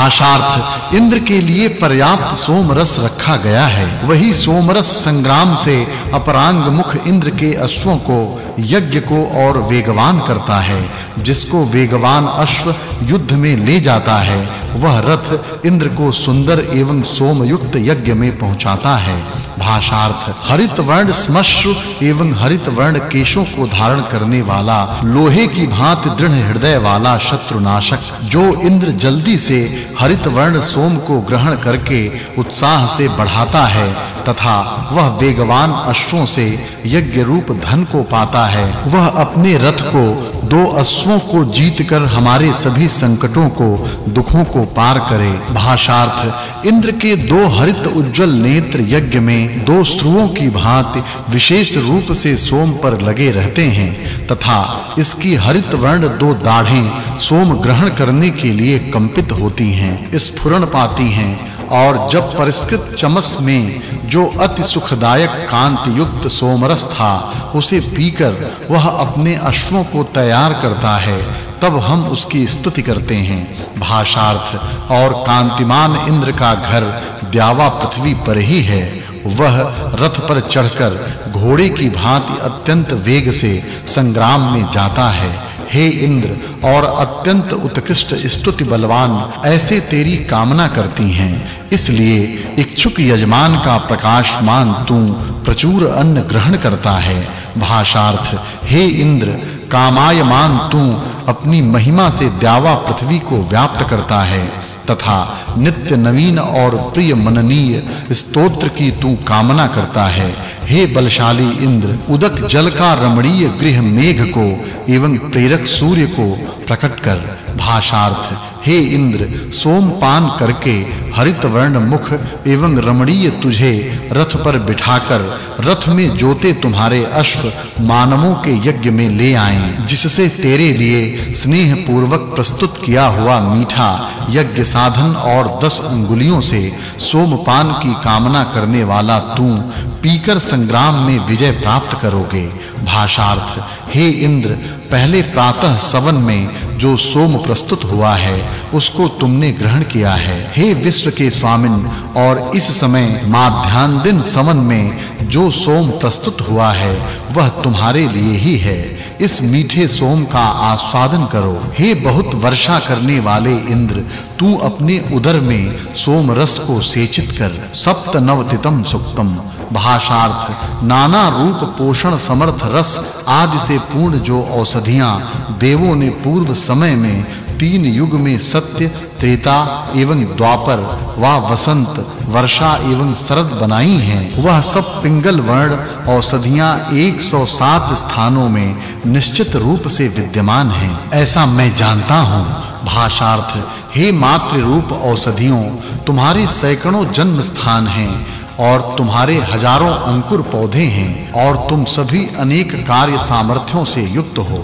भाषार्थ इंद्र के लिए पर्याप्त सोम रस रखा गया है। वही सोम रस संग्राम से अपरांग मुख इंद्र के अश्वों को, यज्ञ को और वेगवान करता है। जिसको वेगवान अश्व युद्ध में ले जाता है, वह रथ इंद्र को सुंदर एवं सोम युक्त यज्ञ में पहुंचाता है। भाषार्थ हरित वर्ण श्मश्रु एवं हरित वर्ण केशों को धारण करने वाला, लोहे की भांति दृढ़ हृदय वाला शत्रुनाशक, जो इंद्र जल्दी से हरित वर्ण सोम को ग्रहण करके उत्साह से बढ़ाता है तथा वह वेगवान अश्वों से यज्ञ रूप धन को पाता है, वह अपने रथ को, दो अश्वों को जीतकर हमारे सभी संकटों को, दुखों को पार करे। भाषार्थ इंद्र के दो हरित उज्जवल नेत्र यज्ञ में दो श्रुओं की भांति विशेष रूप से सोम पर लगे रहते हैं तथा इसकी हरित वर्ण दो दाढ़ें सोम ग्रहण करने के लिए कंपित होती हैं, स्फुरण पाती हैं और जब परिष्कृत चमस में जो अति सुखदायक कांति युक्त सोमरस था, उसे पीकर वह अपने अश्वों को तैयार करता है, तब हम उसकी स्तुति करते हैं। भाषार्थ और कांतिमान इंद्र का घर द्यावा पृथ्वी पर ही है। वह रथ पर चढ़कर घोड़े की भांति अत्यंत वेग से संग्राम में जाता है। हे इंद्र, और अत्यंत उत्कृष्ट स्तुति बलवान ऐसे तेरी कामना करती हैं, इसलिए इच्छुक यजमान का प्रकाशमान तू प्रचुर अन्न ग्रहण करता है। भाषार्थ हे इंद्र, कामायमान तू अपनी महिमा से द्यावा पृथ्वी को व्याप्त करता है तथा नित्य नवीन और प्रिय मननीय स्तोत्र की तू कामना करता है। हे बलशाली इंद्र, उदक जल का रमणीय गृह मेघ को एवं प्रेरक सूर्य को प्रकट कर। भाषार्थ हे इंद्र, सोमपान करके हरित वर्ण मुख एवं रमणीय तुझे रथ पर बिठाकर रथ में जोते तुम्हारे अश्व मानवों के यज्ञ में ले आएं, जिससे तेरे लिए स्नेह पूर्वक प्रस्तुत किया हुआ मीठा यज्ञ साधन और 10 अंगुलियों से सोमपान की कामना करने वाला तू पीकर संग्राम में विजय प्राप्त करोगे। भाषार्थ हे इंद्र, पहले प्रातः सवन में जो सोम प्रस्तुत हुआ है, उसको तुमने ग्रहण किया है। हे विश्व के स्वामिन, और इस समय माध्याह्न दिन सवन में जो सोम प्रस्तुत हुआ है, वह तुम्हारे लिए ही है। इस मीठे सोम का आस्वादन करो। हे बहुत वर्षा करने वाले इंद्र, तू अपने उदर में सोम रस को सेचित कर। सप्त नवतितम सुक्तम। भाषार्थ नाना रूप पोषण समर्थ रस आदि से पूर्ण जो औषधियां देवों ने पूर्व समय में 3 युग में सत्य, त्रेता एवं द्वापर व वसंत, वर्षा एवं शरद बनाई हैं, वह सब पिंगल वर्ण औषधियां 107 स्थानों में निश्चित रूप से विद्यमान हैं, ऐसा मैं जानता हूँ। भाषार्थ हे मातृ रूप औषधियों, तुम्हारे सैकड़ों जन्म स्थान हैं और तुम्हारे हजारों अंकुर पौधे हैं और तुम सभी अनेक कार्य सामर्थ्यों से युक्त हो।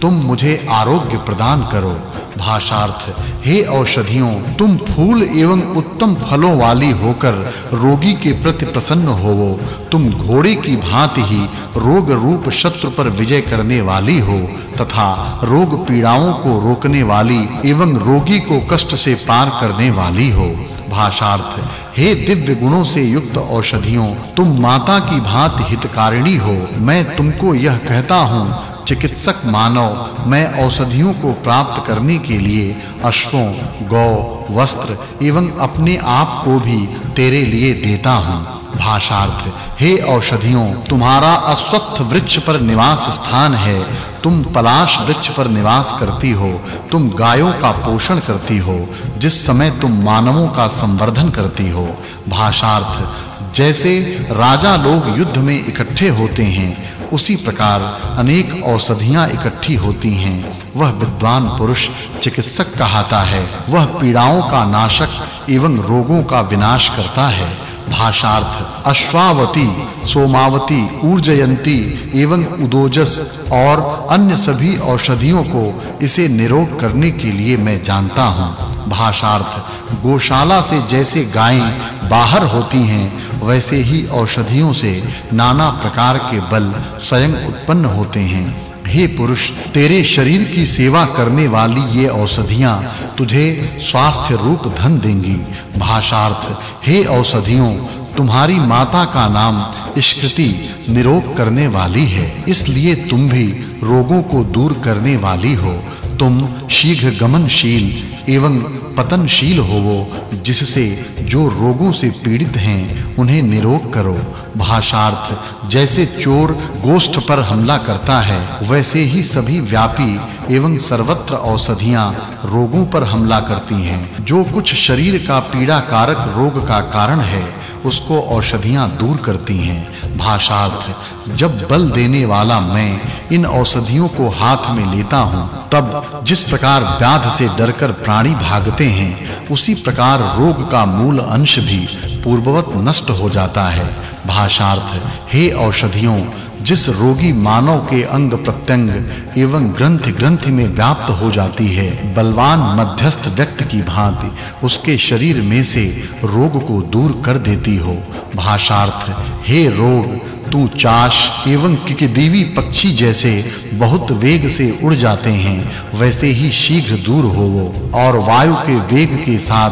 तुम मुझे आरोग्य प्रदान करो। भाषार्थ हे औषधियों, तुम फूल एवं उत्तम फलों वाली होकर रोगी के प्रति प्रसन्न होवो। तुम घोड़े की भांति ही रोग रूप शत्रु पर विजय करने वाली हो तथा रोग पीड़ाओं को रोकने वाली एवं रोगी को कष्ट से पार करने वाली हो। भाषार्थ हे दिव्य गुणों से युक्त औषधियों, तुम माता की भांति हितकारिणी हो। मैं तुमको यह कहता हूँ, चिकित्सक मानव, मैं औषधियों को प्राप्त करने के लिए अश्वों, गौ, वस्त्र एवं अपने आप को भी तेरे लिए देता हूँ। भाषार्थ हे औषधियों, तुम्हारा अश्वत्थ वृक्ष पर निवास स्थान है। तुम पलाश वृक्ष पर निवास करती हो। तुम गायों का पोषण करती हो, जिस समय तुम मानवों का संवर्धन करती हो। भाषार्थ जैसे राजा लोग युद्ध में इकट्ठे होते हैं, उसी प्रकार अनेक औषधियां इकट्ठी होती हैं। वह विद्वान पुरुष चिकित्सक कहलाता है। वह पीड़ाओं का नाशक एवं रोगों का विनाश करता है। भाषार्थ अश्वावती, सोमावती, ऊर्जयंती एवं उदोजस और अन्य सभी औषधियों को इसे निरोग करने के लिए मैं जानता हूँ। भाषार्थ गौशाला से जैसे गायें बाहर होती हैं, वैसे ही औषधियों से नाना प्रकार के बल स्वयं उत्पन्न होते हैं। हे पुरुष, तेरे शरीर की सेवा करने वाली ये औषधियां तुझे स्वास्थ्य रूप धन देंगी। भाषार्थ, हे औषधियों, तुम्हारी माता का नाम स्कृति निरोग करने वाली है, इसलिए तुम भी रोगों को दूर करने वाली हो। तुम शीघ्र गमनशील एवं पतनशील होवो, जिससे जो रोगों से पीड़ित हैं उन्हें निरोग करो। भाषार्थ, जैसे चोर गोष्ठ पर हमला करता है, वैसे ही सभी व्यापी एवं सर्वत्र औषधियां रोगों पर हमला करती हैं। जो कुछ शरीर का पीड़ा कारक रोग का कारण है, उसको औषधियां दूर करती हैं। भाषार्थ, जब बल देने वाला मैं इन औषधियों को हाथ में लेता हूँ, तब जिस प्रकार व्याध से डरकर प्राणी भागते हैं, उसी प्रकार रोग का मूल अंश भी पूर्ववत नष्ट हो जाता है। भाषार्थ, हे औषधियों, जिस रोगी मानव के अंग प्रत्यंग एवं ग्रंथि में व्याप्त हो जाती है, बलवान मध्यस्थ व्यक्ति की भांति उसके शरीर में से रोग को दूर कर देती हो। भाषार्थ, हे रोग, तू चाश एवं किकिदीवी पक्षी जैसे बहुत वेग से उड़ जाते हैं, वैसे ही शीघ्र दूर होवो और वायु के वेग के साथ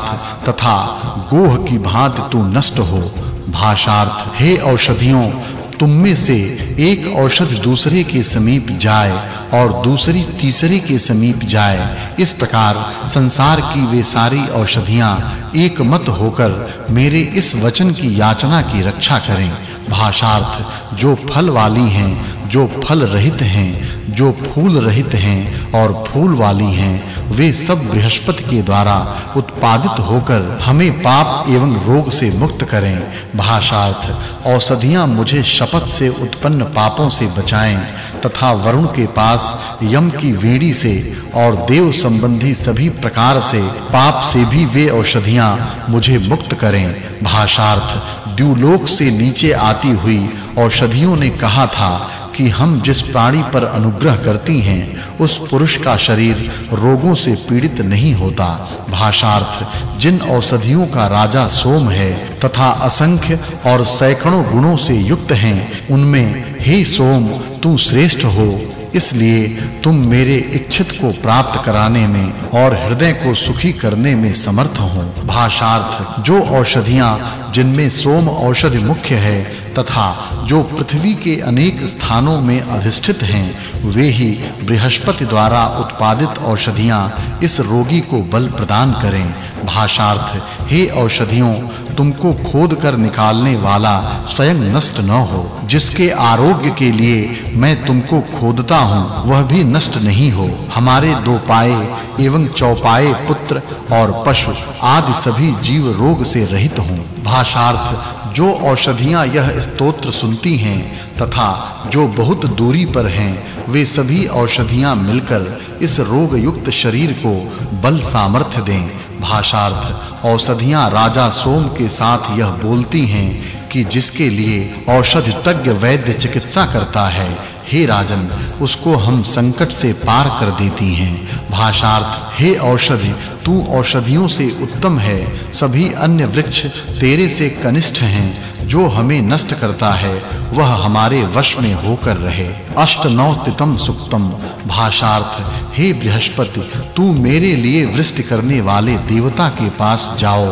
तथा गोह की भांति तू नष्ट हो। भाषार्थ, हे औषधियों, तुम में से एक औषधि दूसरे के समीप जाए और दूसरी तीसरे के समीप जाए, इस प्रकार संसार की वे सारी औषधियां एक मत होकर मेरे इस वचन की याचना की रक्षा करें। भाषार्थ, जो फल वाली हैं, जो फल रहित हैं, जो फूल रहित हैं और फूल वाली हैं, वे सब बृहस्पति के द्वारा उत्पादित होकर हमें पाप एवं रोग से मुक्त करें। भाषार्थ, औषधियां मुझे शपथ से उत्पन्न पापों से बचाएं तथा वरुण के पास यम की वेड़ी से और देव संबंधी सभी प्रकार से पाप से भी वे औषधियां मुझे मुक्त करें। भाषार्थ, द्युलोक से नीचे आती हुई औषधियों ने कहा था कि हम जिस प्राणी पर अनुग्रह करती हैं, उस पुरुष का शरीर रोगों से पीड़ित नहीं होता। भाषार्थ, जिन औषधियों का राजा सोम है तथा असंख्य और सैकड़ों गुणों से युक्त हैं, उनमें हे सोम तू श्रेष्ठ हो, इसलिए तुम मेरे इच्छित को प्राप्त कराने में और हृदय को सुखी करने में समर्थ हो। भाषार्थ, जो औषधियां जिनमें सोम औषधि मुख्य है तथा जो पृथ्वी के अनेक स्थानों में अधिष्ठित हैं, वे ही बृहस्पति द्वारा उत्पादित औषधियां इस रोगी को बल प्रदान करें। भाषार्थ, हे औषधियों, तुमको खोद कर निकालने वाला स्वयं नष्ट न हो, जिसके आरोग्य के लिए मैं तुमको खोदता हूँ, वह भी नष्ट नहीं हो। हमारे दो पाए एवं चौपाए पुत्र और पशु आदि सभी जीव रोग से रहित हों। भाषार्थ, जो औषधियां यह स्तोत्र सुनती हैं तथा जो बहुत दूरी पर हैं, वे सभी औषधियां मिलकर इस रोग युक्त शरीर को बल सामर्थ्य दें। भाषार्थ, औषधियां राजा सोम के साथ यह बोलती हैं कि जिसके लिए औषधि तज्ञ वैद्य चिकित्सा करता है, हे राजन, उसको हम संकट से पार कर देती हैं। भाषार्थ, हे औषधि, तू औषधियों से उत्तम है, सभी अन्य वृक्ष तेरे से कनिष्ठ हैं। जो हमें नष्ट करता है, वह हमारे वश में होकर रहे। अष्टनौतितम सुक्तम। भाषार्थ, हे बृहस्पति, तू मेरे लिए वृष्टि करने वाले देवता के पास जाओ।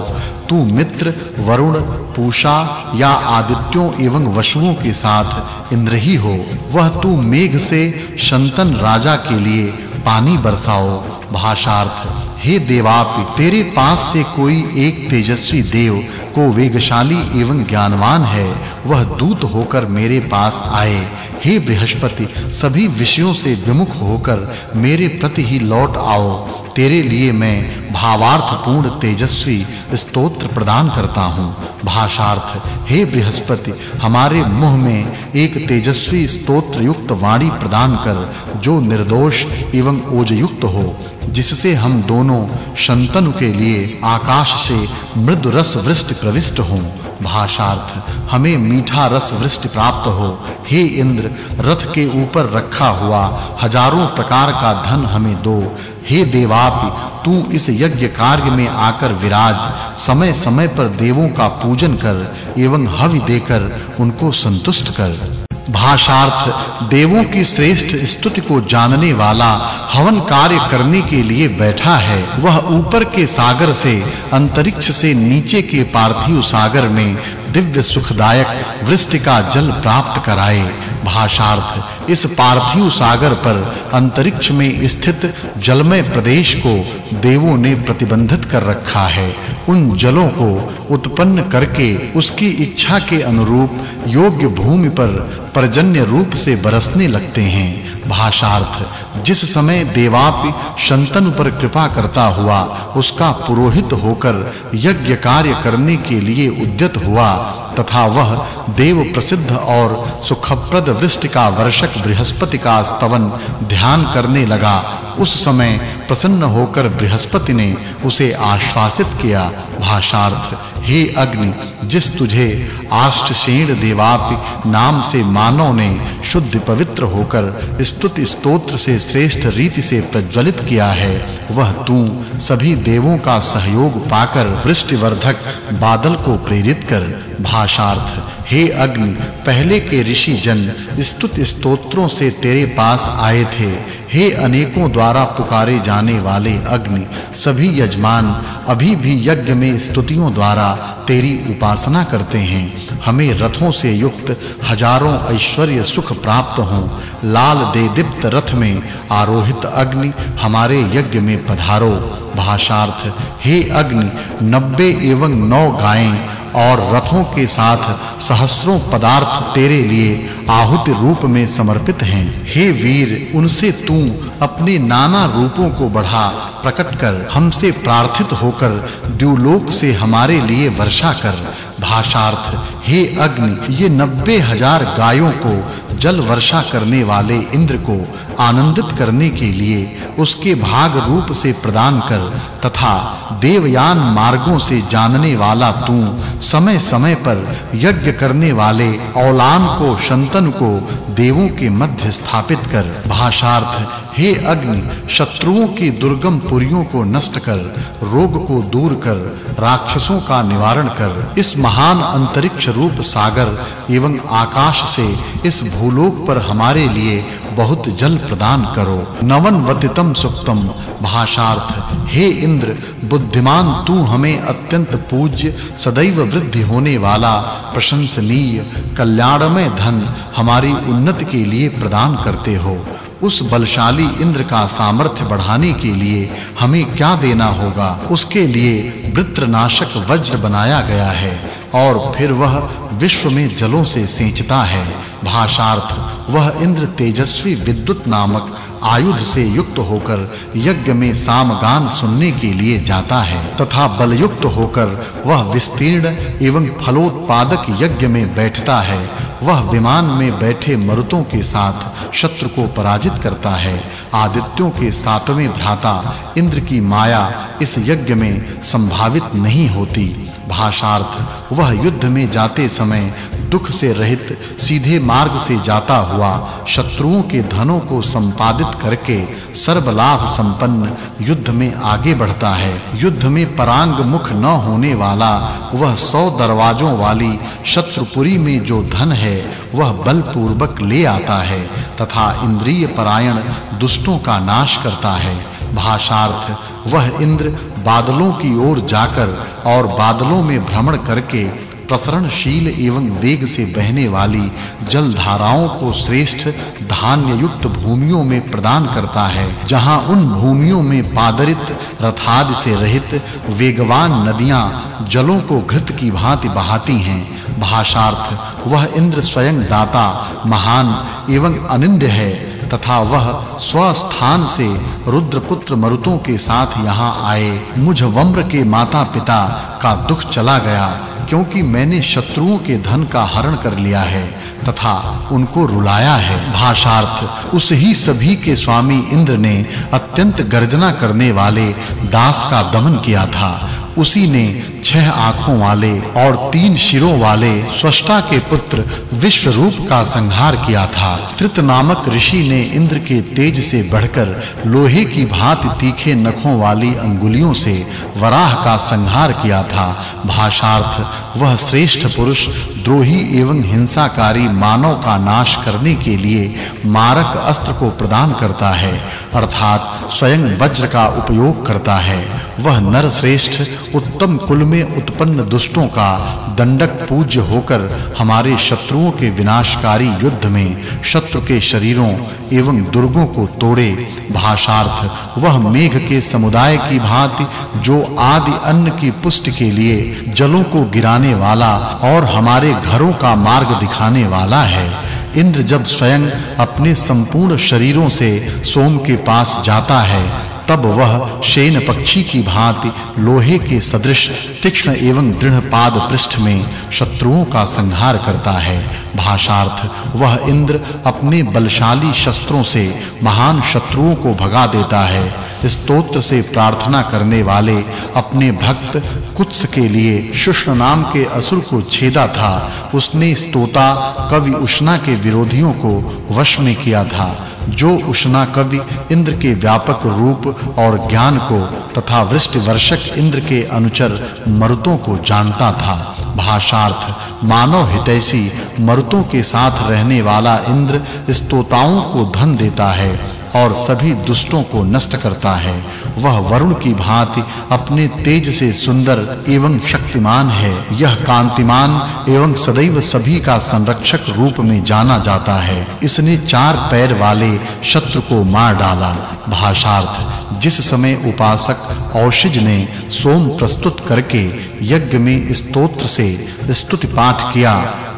तू मित्र, वरुण, पूषा या आदित्यों एवं वसुओं के साथ इंद्र ही हो। वह तू मेघ से शंतन राजा के लिए पानी बरसाओ। भाषार्थ, हे देवापि, तेरे पास से कोई एक तेजस्वी देव को वेगशाली एवं ज्ञानवान है, वह दूत होकर मेरे पास आए। हे बृहस्पति, सभी विषयों से विमुख होकर मेरे प्रति ही लौट आओ। तेरे लिए मैं भावार्थपूर्ण तेजस्वी स्तोत्र प्रदान करता हूँ। भाषार्थ, हे बृहस्पति, हमारे मुंह में एक तेजस्वी स्तोत्र युक्त वाणी प्रदान कर, जो निर्दोष एवं ओजयुक्त हो, जिससे हम दोनों शंतनु के लिए आकाश से मृदु रस वृष्टि प्रविष्ट हों। भाषार्थ, हमें मीठा रस वृष्टि प्राप्त हो। हे इंद्र, रथ के ऊपर रखा हुआ हजारों प्रकार का धन हमें दो। हे देवापि, तू इस यज्ञ कार्य में आकर विराज। समय-समय पर देवों का पूजन कर एवं हवि देकर उनको संतुष्ट कर। भाषार्थ देवों की श्रेष्ठ स्तुति को जानने वाला हवन कार्य करने के लिए बैठा है। वह ऊपर के सागर से अंतरिक्ष से नीचे के पार्थिव सागर में दिव्य सुखदायक वृष्टि का जल प्राप्त कराए। भाषार्थ इस पार्थिव सागर पर अंतरिक्ष में स्थित जलमय प्रदेश को देवों ने प्रतिबंधित कर रखा है। उन जलों को उत्पन्न करके उसकी इच्छा के अनुरूप योग्य भूमि पर पर्जन्य रूप से बरसने लगते हैं। भाषार्थ जिस समय देवापि शंतनु पर कृपा करता हुआ उसका पुरोहित होकर यज्ञ कार्य करने के लिए उद्यत हुआ तथा वह देव प्रसिद्ध और सुखप्रद वृष्टि का वर्षक बृहस्पति का स्तवन ध्यान करने लगा, उस समय प्रसन्न होकर बृहस्पति ने उसे आश्वासित किया। भाषार्थ हे अग्नि, जिस तुझे आष्टसेन देवापि नाम से मानव ने शुद्ध पवित्र होकर स्तुति स्तोत्र से श्रेष्ठ रीति से प्रज्वलित किया है, वह तू सभी देवों का सहयोग पाकर वृष्टिवर्धक बादल को प्रेरित कर। भाषार्थ हे अग्नि, पहले के ऋषि जन स्तुति स्तोत्रों से तेरे पास आए थे। हे अनेकों द्वारा पुकारे जाने वाले अग्नि, सभी यजमान अभी भी यज्ञ में स्तुतियों द्वारा तेरी उपासना करते हैं। हमें रथों से युक्त हजारों ऐश्वर्य सुख प्राप्त हों। लाल देदीप्त रथ में आरोहित अग्नि, हमारे यज्ञ में पधारो। भाषार्थ हे अग्नि, 90 एवं 9 गायें और रथों के साथ सहस्रों पदार्थ तेरे लिए आहुति रूप में समर्पित हैं। हे वीर, उनसे तू अपने नाना रूपों को बढ़ा प्रकट कर हमसे प्रार्थित होकर द्युलोक से हमारे लिए वर्षा कर। भाषार्थ हे अग्नि, ये 90,000 गायों को जल वर्षा करने वाले इंद्र को आनंदित करने के लिए उसके भाग रूप से प्रदान कर तथा देवयान मार्गों से जानने वाला तू समय-समय पर यज्ञ करने वाले औलान को शंतनु को देवों के मध्य स्थापित कर। भाषार्थ हे अग्नि, शत्रुओं की दुर्गम पुरियों को नष्ट कर, रोग को दूर कर, राक्षसों का निवारण कर। इस महान अंतरिक्ष रूप सागर एवं आकाश से इस भूलोक पर हमारे लिए बहुत जल प्रदान करो। नवनवतितम सुक्तम। भाषार्थ हे इंद्र, बुद्धिमान तू हमें अत्यंत पूज्य सदैव वृद्धि होने वाला प्रशंसनीय कल्याणमय धन हमारी उन्नति के लिए प्रदान करते हो। उस बलशाली इंद्र का सामर्थ्य बढ़ाने के लिए हमें क्या देना होगा? उसके लिए वृत्रनाशक वज्र बनाया गया है और फिर वह विश्व में जलों से सींचता है। भाषार्थ वह इंद्र तेजस्वी विद्युत नामक आयुध से युक्त होकर यज्ञ में सामगान सुनने के लिए जाता है तथा बलयुक्त होकर वह विस्तीर्ण एवं फलोत्पादक यज्ञ में बैठता है। वह विमान में बैठे मरुतों के साथ शत्रु को पराजित करता है। आदित्यों के सातवें भ्राता इंद्र की माया इस यज्ञ में संभावित नहीं होती। भाषार्थ वह युद्ध में जाते समय दुख से रहित सीधे मार्ग से जाता हुआ शत्रुओं के धनों को संपादित करके सर्वलाभ संपन्न युद्ध में आगे बढ़ता है। युद्ध में परांग मुख न होने वाला वह 100 दरवाजों वाली शत्रुपुरी में जो धन है वह बलपूर्वक ले आता है तथा इंद्रिय परायण दुष्टों का नाश करता है। भाषार्थ वह इंद्र बादलों की ओर जाकर और बादलों में भ्रमण करके प्रसरणशील एवं वेग से बहने वाली जल धाराओं को श्रेष्ठ धान्य युक्त भूमियों में प्रदान करता है, जहां उन भूमियों में पादरित रथादि से रहित वेगवान नदियां जलों को घृत की भांति बहाती हैं। भाषार्थ वह इंद्र स्वयं दाता महान एवं अनिंद्य है तथा वह स्वस्थान से रुद्रपुत्र मरुतों के साथ यहाँ आए। मुझ वम्र के माता-पिता का दुख चला गया, क्योंकि मैंने शत्रुओं के धन का हरण कर लिया है तथा उनको रुलाया है। भाषार्थ उस ही सभी के स्वामी इंद्र ने अत्यंत गर्जना करने वाले दास का दमन किया था। उसी ने 6 आंखों वाले और 3 शिरों वाले स्रष्टा के पुत्र विश्वरूप का संहार किया था। त्रित नामक ऋषि ने इंद्र के तेज से बढ़कर लोहे की भांति तीखे नखों वाली अंगुलियों से वराह का संहार किया था। भाषार्थ वह श्रेष्ठ पुरुष द्रोही एवं हिंसाकारी मानव का नाश करने के लिए मारक अस्त्र को प्रदान करता है, अर्थात स्वयं वज्र का उपयोग करता है। वह नर श्रेष्ठ उत्तम कुल में उत्पन्न दुष्टों का दंडक पूज्य होकर हमारे शत्रुओं के विनाशकारी युद्ध में शत्रु के शरीरों एवं दुर्गों को तोड़े। भाषार्थ वह मेघ के समुदाय की भांति जो आदि अन्न की पुष्टि के लिए जलों को गिराने वाला और हमारे घरों का मार्ग दिखाने वाला है। इंद्र जब स्वयं अपने संपूर्ण शरीरों से सोम के पास जाता है, तब वह शेन पक्षी की भांति लोहे के सदृश तीक्ष्ण एवं दृढ़ पाद पृष्ठ में शत्रुओं का संहार करता है। भाषार्थ वह इंद्र अपने बलशाली शस्त्रों से महान शत्रुओं को भगा देता है। स्तोत्र से प्रार्थना करने वाले अपने भक्त कुत्स के लिए शुष्ण नाम के असुर को छेदा था। उसने स्तोता कवि उष्णा के विरोधियों को वश में किया था। जो उष्णा कवि इंद्र के व्यापक रूप और ज्ञान को तथा वृष्टि वर्षक इंद्र के अनुचर मरुतों को जानता था। भाषार्थ मानव हितैषी मरुतों के साथ रहने वाला इंद्र स्तोताओं को धन देता है और सभी दुष्टों को नष्ट करता है। वह वरुण की भांति अपने तेज से सुंदर एवं शक्तिमान है। यह कांतिमान एवं सदैव सभी का संरक्षक रूप में जाना जाता है। इसने 4 पैर वाले शत्रु को मार डाला। भाषार्थ जिस समय उपासक औषज ने सोम प्रस्तुत करके यज्ञ में स्तोत्र से स्तुति पाठ किया,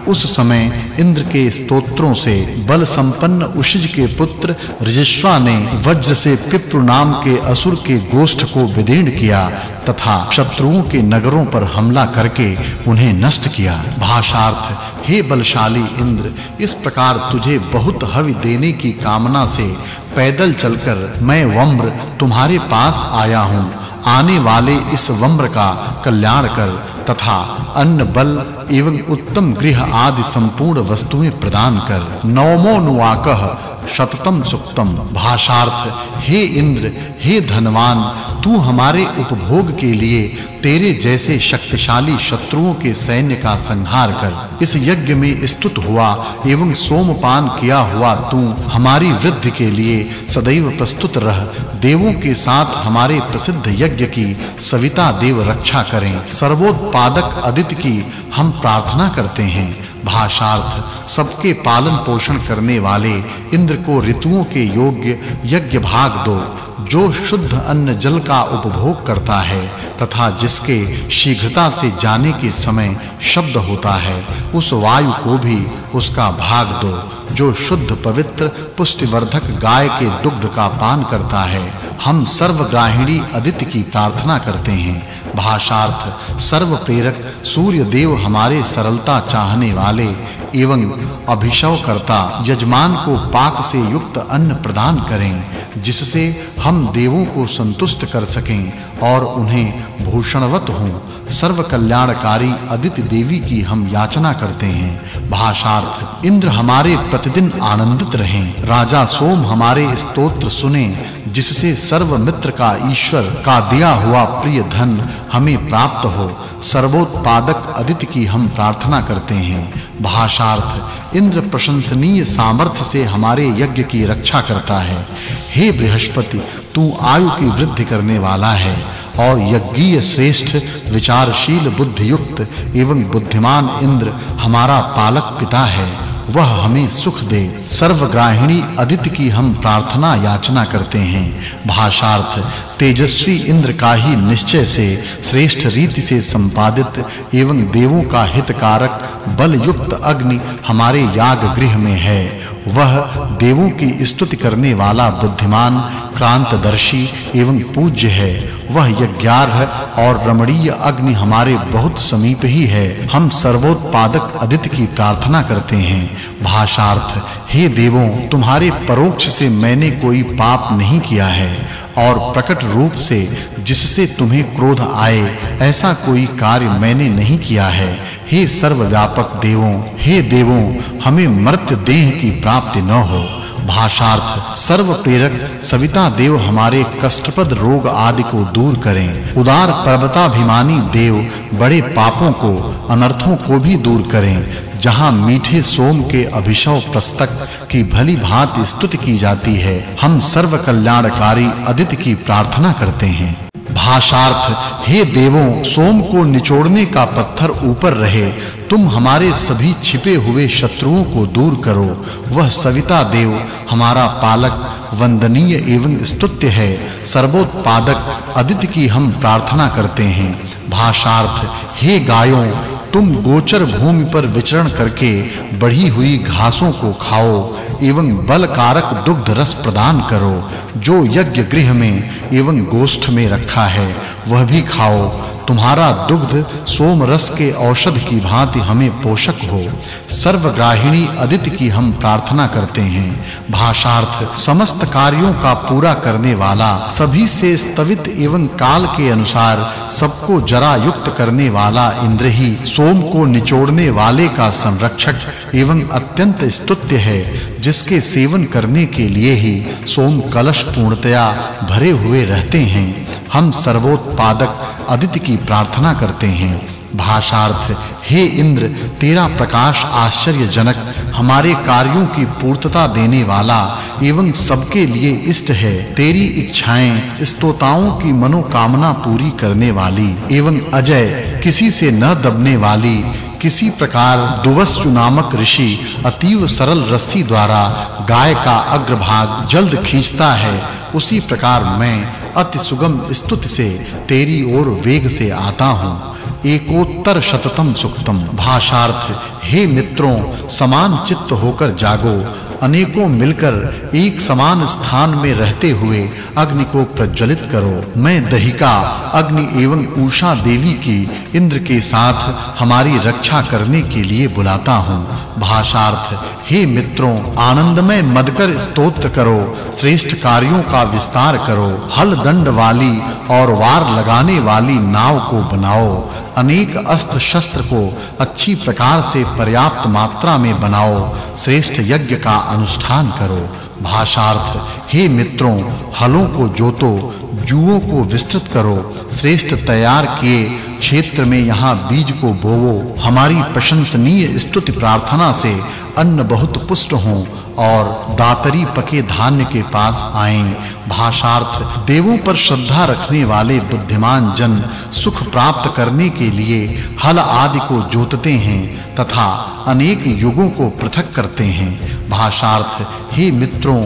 उस समय इंद्र के स्तोत्रों से बल संपन्न उषिज के पुत्र रजस्वा ने वज्र से पिप्रु नाम के असुर के गोष्ठ को विदीर्ण किया तथा शत्रुओं के नगरों पर हमला करके उन्हें नष्ट किया। भाषार्थ हे बलशाली इंद्र, इस प्रकार तुझे बहुत हवि देने की कामना से पैदल चलकर मैं वम्र तुम्हारे पास आया हूँ। आने वाले इस वम्र का कल्याण कर तथा अन्न बल एवं उत्तम गृह आदि संपूर्ण वस्तुएं प्रदान कर। नवमो नुवाकः शततम सुक्तम। भाषार्थ हे इंद्र, हे धनवान, तू हमारे उपभोग के लिए तेरे जैसे शक्तिशाली शत्रुओं के सैन्य का संहार कर। इस यज्ञ में स्तुत हुआ एवं सोमपान किया हुआ तू हमारी वृद्धि के लिए सदैव प्रस्तुत रह। देवों के साथ हमारे प्रसिद्ध यज्ञ की सविता देव रक्षा करें। सर्वोत्पादक अदिति की हम प्रार्थना करते हैं। भाषार्थ सबके पालन पोषण करने वाले इंद्र को ऋतुओं के योग्य यज्ञ भाग दो। जो शुद्ध अन्न जल का उपभोग करता है तथा जिसके शीघ्रता से जाने के समय शब्द होता है, उस वायु को भी उसका भाग दो। जो शुद्ध पवित्र पुष्टिवर्धक गाय के दुग्ध का पान करता है, हम सर्वग्राहिणी अदिति की प्रार्थना करते हैं। भाषार्थ सर्व प्रेरक सूर्य देव हमारे सरलता चाहने वाले एवं अभिषव करता यजमान को पाक से युक्त अन्न प्रदान करें, जिससे हम देवों को संतुष्ट कर सकें और उन्हें भूषणवत हों। सर्व कल्याणकारी अदिति देवी की हम याचना करते हैं। भाषार्थ इंद्र हमारे प्रतिदिन आनंदित रहें। राजा सोम हमारे स्तोत्र सुने, जिससे सर्व मित्र का ईश्वर का दिया हुआ प्रिय धन हमें प्राप्त हो। सर्वोत्पादक अदिति की हम प्रार्थना करते हैं। भाषार्थ इंद्र प्रशंसनीय सामर्थ्य से हमारे यज्ञ की रक्षा करता है। हे बृहस्पति, तू आयु की वृद्धि करने वाला है और यज्ञीय श्रेष्ठ विचारशील बुद्धियुक्त एवं बुद्धिमान इंद्र हमारा पालक पिता है। वह हमें सुख दे। सर्वग्राहिणी अदिति की हम प्रार्थना याचना करते हैं। भाषार्थ तेजस्वी इंद्र का ही निश्चय से श्रेष्ठ रीति से संपादित एवं देवों का हितकारक बल युक्त अग्नि हमारे याग गृह में है। वह देवों की स्तुति करने वाला बुद्धिमान क्रांतदर्शी एवं पूज्य है। वह यज्ञार्ह और रमणीय अग्नि हमारे बहुत समीप ही है। हम सर्वोत्पादक अदिति की प्रार्थना करते हैं। भाषार्थ हे देवों, तुम्हारे परोक्ष से मैंने कोई पाप नहीं किया है और प्रकट रूप से जिससे तुम्हें क्रोध आए ऐसा कोई कार्य मैंने नहीं किया है। हे सर्वव्यापक देवों, हे देवों, हमें मर्त्य देह की प्राप्ति न हो। भाषार्थ सर्व प्रेरक सविता देव हमारे कष्टप्रद रोग आदि को दूर करें। उदार पर्वताभिमानी देव बड़े पापों को अनर्थों को भी दूर करें। जहां मीठे सोम के अभिषव पुस्तक की भली भांति स्तुति की जाती है, हम सर्व कल्याणकारी अदिति की प्रार्थना करते हैं। भाषार्थ हे देवों, सोम को निचोड़ने का पत्थर ऊपर रहे, तुम हमारे सभी छिपे हुए शत्रुओं को दूर करो। वह सविता देव हमारा पालक वंदनीय एवं स्तुत्य है। सर्वोत्पादक अदिति की हम प्रार्थना करते हैं। भाषार्थ हे गायों, तुम गोचर भूमि पर विचरण करके बढ़ी हुई घासों को खाओ एवं बलकारक दुग्ध रस प्रदान करो। जो यज्ञ गृह में एवं गोष्ठ में रखा है वह भी खाओ। तुम्हारा दुग्ध सोम रस के औषध की भांति हमें पोषक हो। सर्वग्राहिणी अदिति की हम प्रार्थना करते हैं। भाषार्थ समस्त कार्यों का पूरा करने वाला, सभी से स्तवित एवं काल के अनुसार सबको जरा युक्त करने वाला इंद्र ही सोम को निचोड़ने वाले का संरक्षक एवं अत्यंत स्तुत्य है। जिसके सेवन करने के लिए ही सोम कलश पूर्णतया भरे हुए रहते हैं। हम सर्वोत्पादक अदिति की प्रार्थना करते हैं। भाषार्थ हे इंद्र, तेरा प्रकाश आश्चर्यजनक, हमारे कार्यों की पूर्तता देने वाला एवं सबके लिए इष्ट है। तेरी इच्छाएं स्तोताओं की मनोकामना पूरी करने वाली एवं अजय, किसी से न दबने वाली, किसी प्रकार दुवस्यु नामक ऋषि अतीव सरल रस्सी द्वारा गाय का अग्रभाग जल्द खींचता है, उसी प्रकार मैं अति सुगम स्तुति से तेरी ओर वेग से आता हूँ। एकोत्तर शततम सुक्तम। भाषार्थ हे मित्रों, समान चित्त होकर जागो। अनेकों मिलकर एक समान स्थान में रहते हुए अग्नि को प्रज्वलित करो। मैं दहिका अग्नि एवं उषा देवी की इंद्र के साथ हमारी रक्षा करने के लिए बुलाता हूँ। भाषार्थ हे मित्रों, आनंदमय मदकर स्तोत्र करो, श्रेष्ठ कार्यों का विस्तार करो। हल दंड वाली और वार लगाने वाली नाव को बनाओ। अनेक अस्त्र शस्त्र को अच्छी प्रकार से पर्याप्त मात्रा में बनाओ। श्रेष्ठ यज्ञ का अनुष्ठान करो। भाषार्थ हे मित्रों, हलों को जोतो, जुओं को विस्तृत करो। श्रेष्ठ तैयार किए क्षेत्र में यहाँ बीज को बोवो। हमारी प्रशंसनीय स्तुति प्रार्थना से अन्न बहुत पुष्ट हो और दातरी पके धान्य के पास आएं। भाषार्थ देवों पर श्रद्धा रखने वाले बुद्धिमान जन सुख प्राप्त करने के लिए हल आदि को जोतते हैं तथा अनेक युगों को पृथक करते हैं। भाषार्थ हे मित्रों,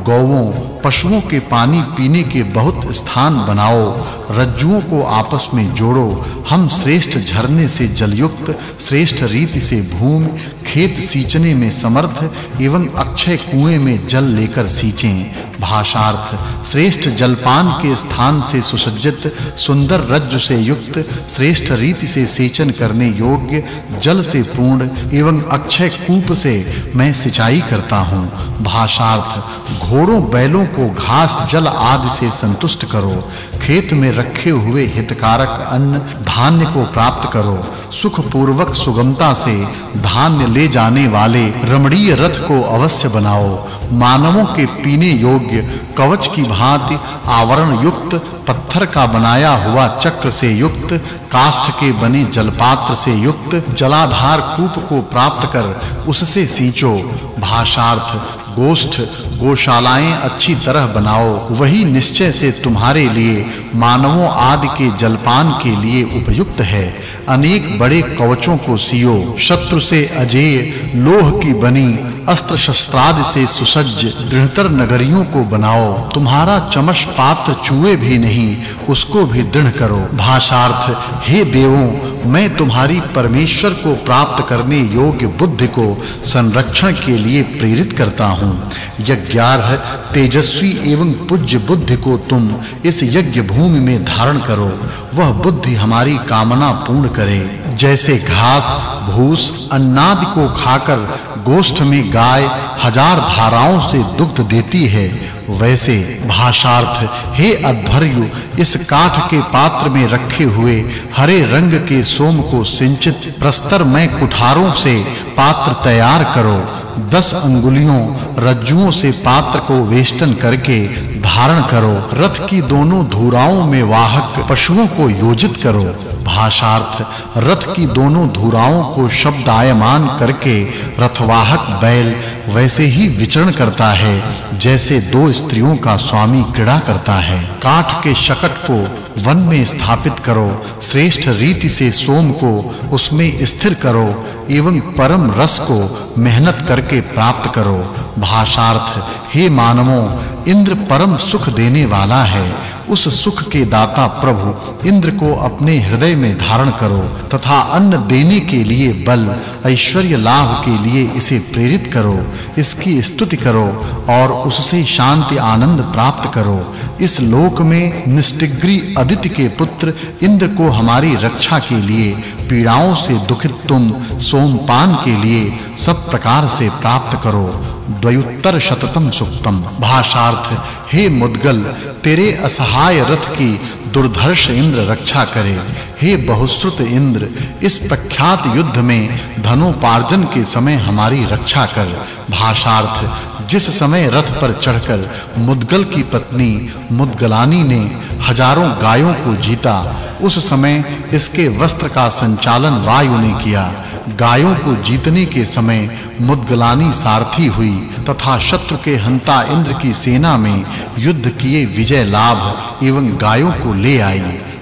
गौओं पशुओं के पानी पीने के बहुत स्थान बनाओ। रज्जुओं को आपस में जोड़ो। हम श्रेष्ठ झरने से जलयुक्त, श्रेष्ठ रीति से भूमि खेत सींचने में समर्थ एवं अक्षय कुएं में जल लेकर सींचें। भाषार्थ श्रेष्ठ जलपान के स्थान से सुसज्जित, सुंदर रज्जु से युक्त, श्रेष्ठ रीति से सेचन करने योग्य, जल से पूर्ण एवं अक्षय कूप से मैं सिंचाई करता हूँ। भाषार्थ घोड़ों बैलों को घास जल आदि से संतुष्ट करो। खेत में रखे हुए हितकारक अन्न धान्य को प्राप्त करो। सुख पूर्वक सुगमता से धान्य ले जाने वाले रमणीय रथ को अवश्य बनाओ। मानवों के पीने योग्य कवच की भांति आवरण युक्त, पत्थर का बनाया हुआ चक्र से युक्त, काष्ठ के बने जलपात्र से युक्त जलाधार कूप को प्राप्त कर उससे सींचो। भाषार्थ गोष्ठ गौशालाएं अच्छी तरह बनाओ। वही निश्चय से तुम्हारे लिए मानवों आदि के जलपान के लिए उपयुक्त है। अनेक बड़े कवचों को सियो। शत्रु से अजेय लोह की बनी अस्त्र शस्त्रादि से सुसज्ज दृढ़तर नगरियों को बनाओ। तुम्हारा चमश पात्र चूहे भी नहीं, उसको भी दृढ़ करो। भाषार्थ हे देवों, मैं तुम्हारी परमेश्वर को प्राप्त करने योग्य बुद्धि को संरक्षण के लिए प्रेरित करता हूँ। यज्ञार्ह तेजस्वी एवं पूज्य बुद्धि को तुम इस यज्ञ भूमि में धारण करो। वह बुद्धि हमारी कामना पूर्ण करे। जैसे घास भूस अन्नादि को खाकर गोष्ठ में गाय हजार धाराओं से दुग्ध देती है, वैसे। भाषार्थ हे अध्वर्यु, इस काठ के पात्र में रखे हुए हरे रंग के सोम को सिंचित प्रस्तरमय कुठारों से पात्र तैयार करो। 10 अंगुलियों रज्जुओं से पात्र को वेष्टन करके धारण करो। रथ की दोनों धुराओं में वाहक पशुओं को योजित करो। भाषार्थ रथ की दोनों धुराओं को शब्दायमान करके रथवाहक बैल वैसे ही विचरण करता है जैसे 2 स्त्रियों का स्वामी क्रीड़ा करता है। काठ के शकट को वन में स्थापित करो। श्रेष्ठ रीति से सोम को उसमें स्थिर करो एवं परम रस को मेहनत करके प्राप्त करो। भाषार्थ हे मानवों, इंद्र परम सुख देने वाला है। उस सुख के दाता प्रभु इंद्र को अपने हृदय में धारण करो तथा अन्न देने के लिए बल ऐश्वर्य लाभ के लिए इसे प्रेरित करो। इसकी स्तुति करो और उससे शांति आनंद प्राप्त करो। इस लोक में निष्टिग्री अदिति के पुत्र इंद्र को हमारी रक्षा के लिए पीड़ाओं से दुखित तुम सोमपान के लिए सब प्रकार से प्राप्त करो। द्वयुत्तर शततम सुक्तम। भाषार्थ हे मुद्गल, तेरे असहाय रथ की दुर्धर्ष इंद्र रक्षा करे। हे बहुश्रुत इंद्र, इस प्रख्यात युद्ध में धनोपार्जन के समय हमारी रक्षा कर। भाषार्थ जिस समय रथ पर चढ़कर मुद्गल की पत्नी मुद्गलानी ने हजारों गायों को जीता, उस समय इसके वस्त्र का संचालन वायु ने किया। गायों को जीतने के समय मुद्गलानी सारथी हुई तथा शत्रु के हंता इंद्र की सेना में युद्ध किए विजय लाभ एवं गायों को ले आई।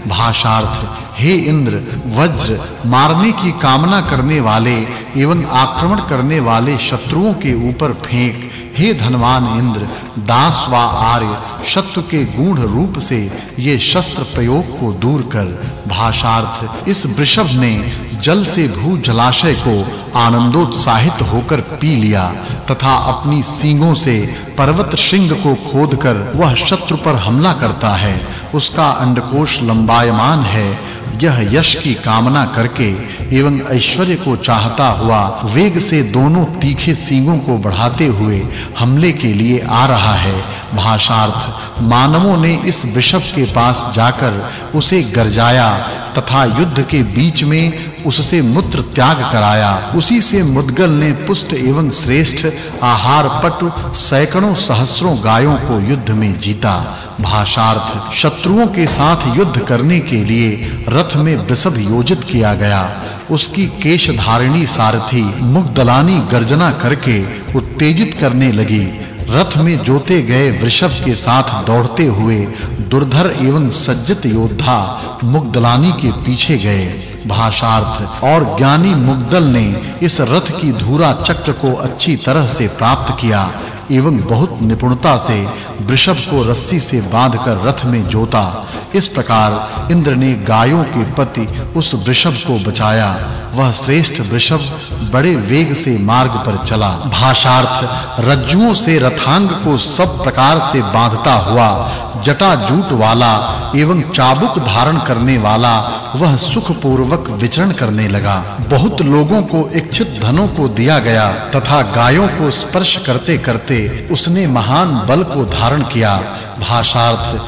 भाषार्थ हे इंद्र, वज्र मारने की कामना करने वाले एवं आक्रमण करने वाले शत्रुओं के ऊपर फेंक। हे धनवान इंद्र, दास व आर्य शत्रु के गूढ़ रूप से ये शस्त्र प्रयोग को दूर कर। भाषार्थ इस वृषभ ने जल से भू जलाशय को आनंदोत्साहित होकर पी लिया तथा अपनी सींगों से पर्वत श्रृंग को खोदकर वह शत्रु पर हमला करता है। उसका अंडकोश लंबायमान है। यह यश की कामना करके एवं ऐश्वर्य को चाहता हुआ वेग से दोनों तीखे सींगों को बढ़ाते हुए हमले के लिए आ रहा है। भाषार्थ मानवों ने इस वृषभ के पास जाकर उसे गरजाया तथा युद्ध के बीच में उससे मूत्र त्याग कराया। उसी से मुद्गल ने पुष्ट एवं श्रेष्ठ आहार पटु सैकड़ों सहस्रों गायों को युद्ध में जीता। भाषार्थ शत्रुओं के साथ युद्ध करने के लिए रथ में वृषभ योजित किया गया। उसकी केश धारिणी सारथी मुग्दलानी गर्जना करके उत्तेजित करने लगी। रथ में जोते गए वृषभ के साथ दौड़ते हुए दुर्धर एवं सज्जित योद्धा मुग्दलानी के पीछे गए। भाषार्थ और ज्ञानी मुग्दल ने इस रथ की धुरा चक्र को अच्छी तरह से प्राप्त किया एवं बहुत निपुणता से वृषभ को रस्सी से बांधकर रथ में जोता। इस प्रकार इंद्र ने गायों के पति उस वृषभ को बचाया। वह श्रेष्ठ वृषभ बड़े वेग से मार्ग पर चला। भाषार्थ रज्जुओं से रथांग को सब प्रकार से बांधता हुआ जटाजूट वाला एवं चाबुक धारण करने वाला वह सुख पूर्वक विचरण करने लगा। बहुत लोगों को इच्छित धनों को दिया गया तथा गायों को स्पर्श करते-करते उसने महान बल को धारण किया। भाषार्थ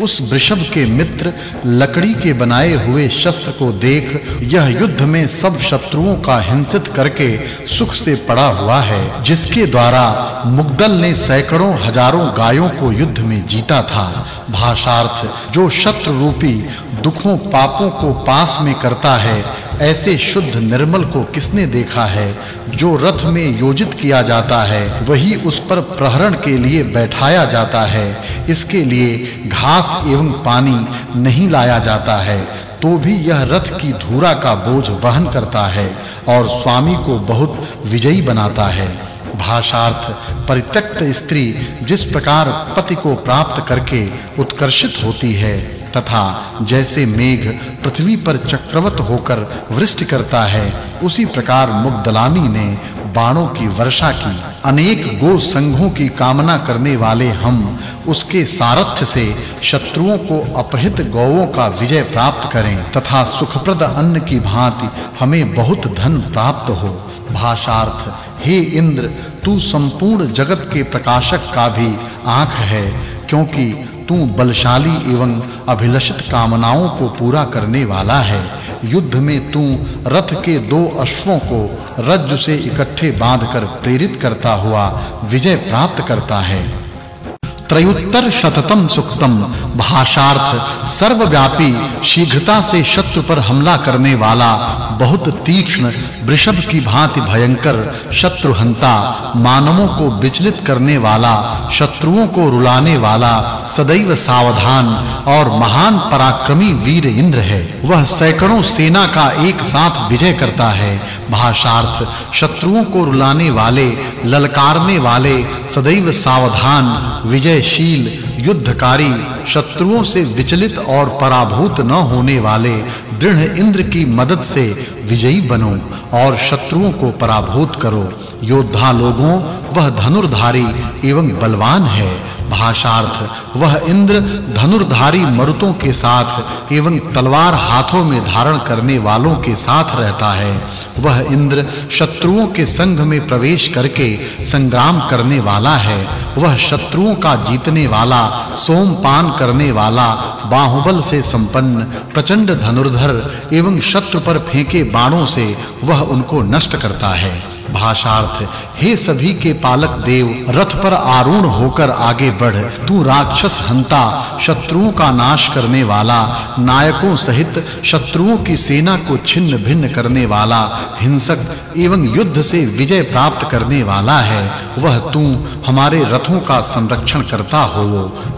उस वृषभ के मित्र लकड़ी के बनाए हुए शस्त्र को देख यह युद्ध में सब शत्रुओं का हिंसित करके सुख से पड़ा हुआ है, जिसके द्वारा मुग्दल ने सैकड़ों हजारों गायों को युद्ध में जीता था। भाषार्थ जो शत्रु रूपी दुखों पापों को पास में करता है, ऐसे शुद्ध निर्मल को किसने देखा है। जो रथ में योजित किया जाता है वही उस पर प्रहरण के लिए बैठाया जाता है। इसके लिए घास एवं पानी नहीं लाया जाता है तो भी यह रथ की धुरा का बोझ वहन करता है और स्वामी को बहुत विजयी बनाता है। भाषार्थ परित्यक्त स्त्री जिस प्रकार पति को प्राप्त करके उत्कर्षित होती है तथा जैसे मेघ पृथ्वी पर चक्रवत होकर वृष्टि करता है, उसी प्रकार मुग्दलानी ने बाणों की वर्षा की। अनेक गो संघों की कामना करने वाले हम उसके सारथ्य से शत्रुओं को अपहृत गौओं का विजय प्राप्त करें तथा सुखप्रद अन्न की भांति हमें बहुत धन प्राप्त हो। भाषार्थ हे इंद्र, तू संपूर्ण जगत के प्रकाशक का भी आँख है, क्योंकि तू बलशाली एवं अभिलषित कामनाओं को पूरा करने वाला है। युद्ध में तू रथ के 2 अश्वों को रज्जु से इकट्ठे बांधकर प्रेरित करता हुआ विजय प्राप्त करता है। त्रयोत्तर शततम सुक्तम। भाषार्थ सर्वव्यापी, शीघ्रता से शत्रु पर हमला करने वाला, बहुत तीक्ष्ण वृषभ की भांति भयंकर शत्रुहंता, मानवों को विचलित करने वाला, शत्रुओं को रुलाने वाला, सदैव सावधान और महान पराक्रमी वीर इंद्र है। वह सैकड़ों सेना का एक साथ विजय करता है। भाषार्थ शत्रुओं को रुलाने वाले, ललकारने वाले, सदैव सावधान, विजयशील, युद्धकारी, शत्रुओं से विचलित और पराभूत न होने वाले दृढ़ इंद्र की मदद से विजयी बनो और शत्रुओं को पराभूत करो। योद्धा लोगों, वह धनुर्धारी एवं बलवान है। भाषार्थ वह इंद्र धनुर्धारी मरुतों के साथ एवं तलवार हाथों में धारण करने वालों के साथ रहता है। वह इंद्र शत्रुओं के संघ में प्रवेश करके संग्राम करने वाला है। वह शत्रुओं का जीतने वाला, सोमपान करने वाला, बाहुबल से संपन्न, प्रचंड धनुर्धर एवं शत्रु पर फेंके बाणों से वह उनको नष्ट करता है। भाषार्थ हे सभी के पालक देव, रथ पर आरूढ़ होकर आगे बढ़। तू राक्षस हंता, शत्रुओं का नाश करने वाला, नायकों सहित शत्रुओं की सेना को छिन्न-भिन्न करने वाला, हिंसक एवं युद्ध से विजय प्राप्त करने वाला है। वह तू हमारे रथों का संरक्षण करता हो।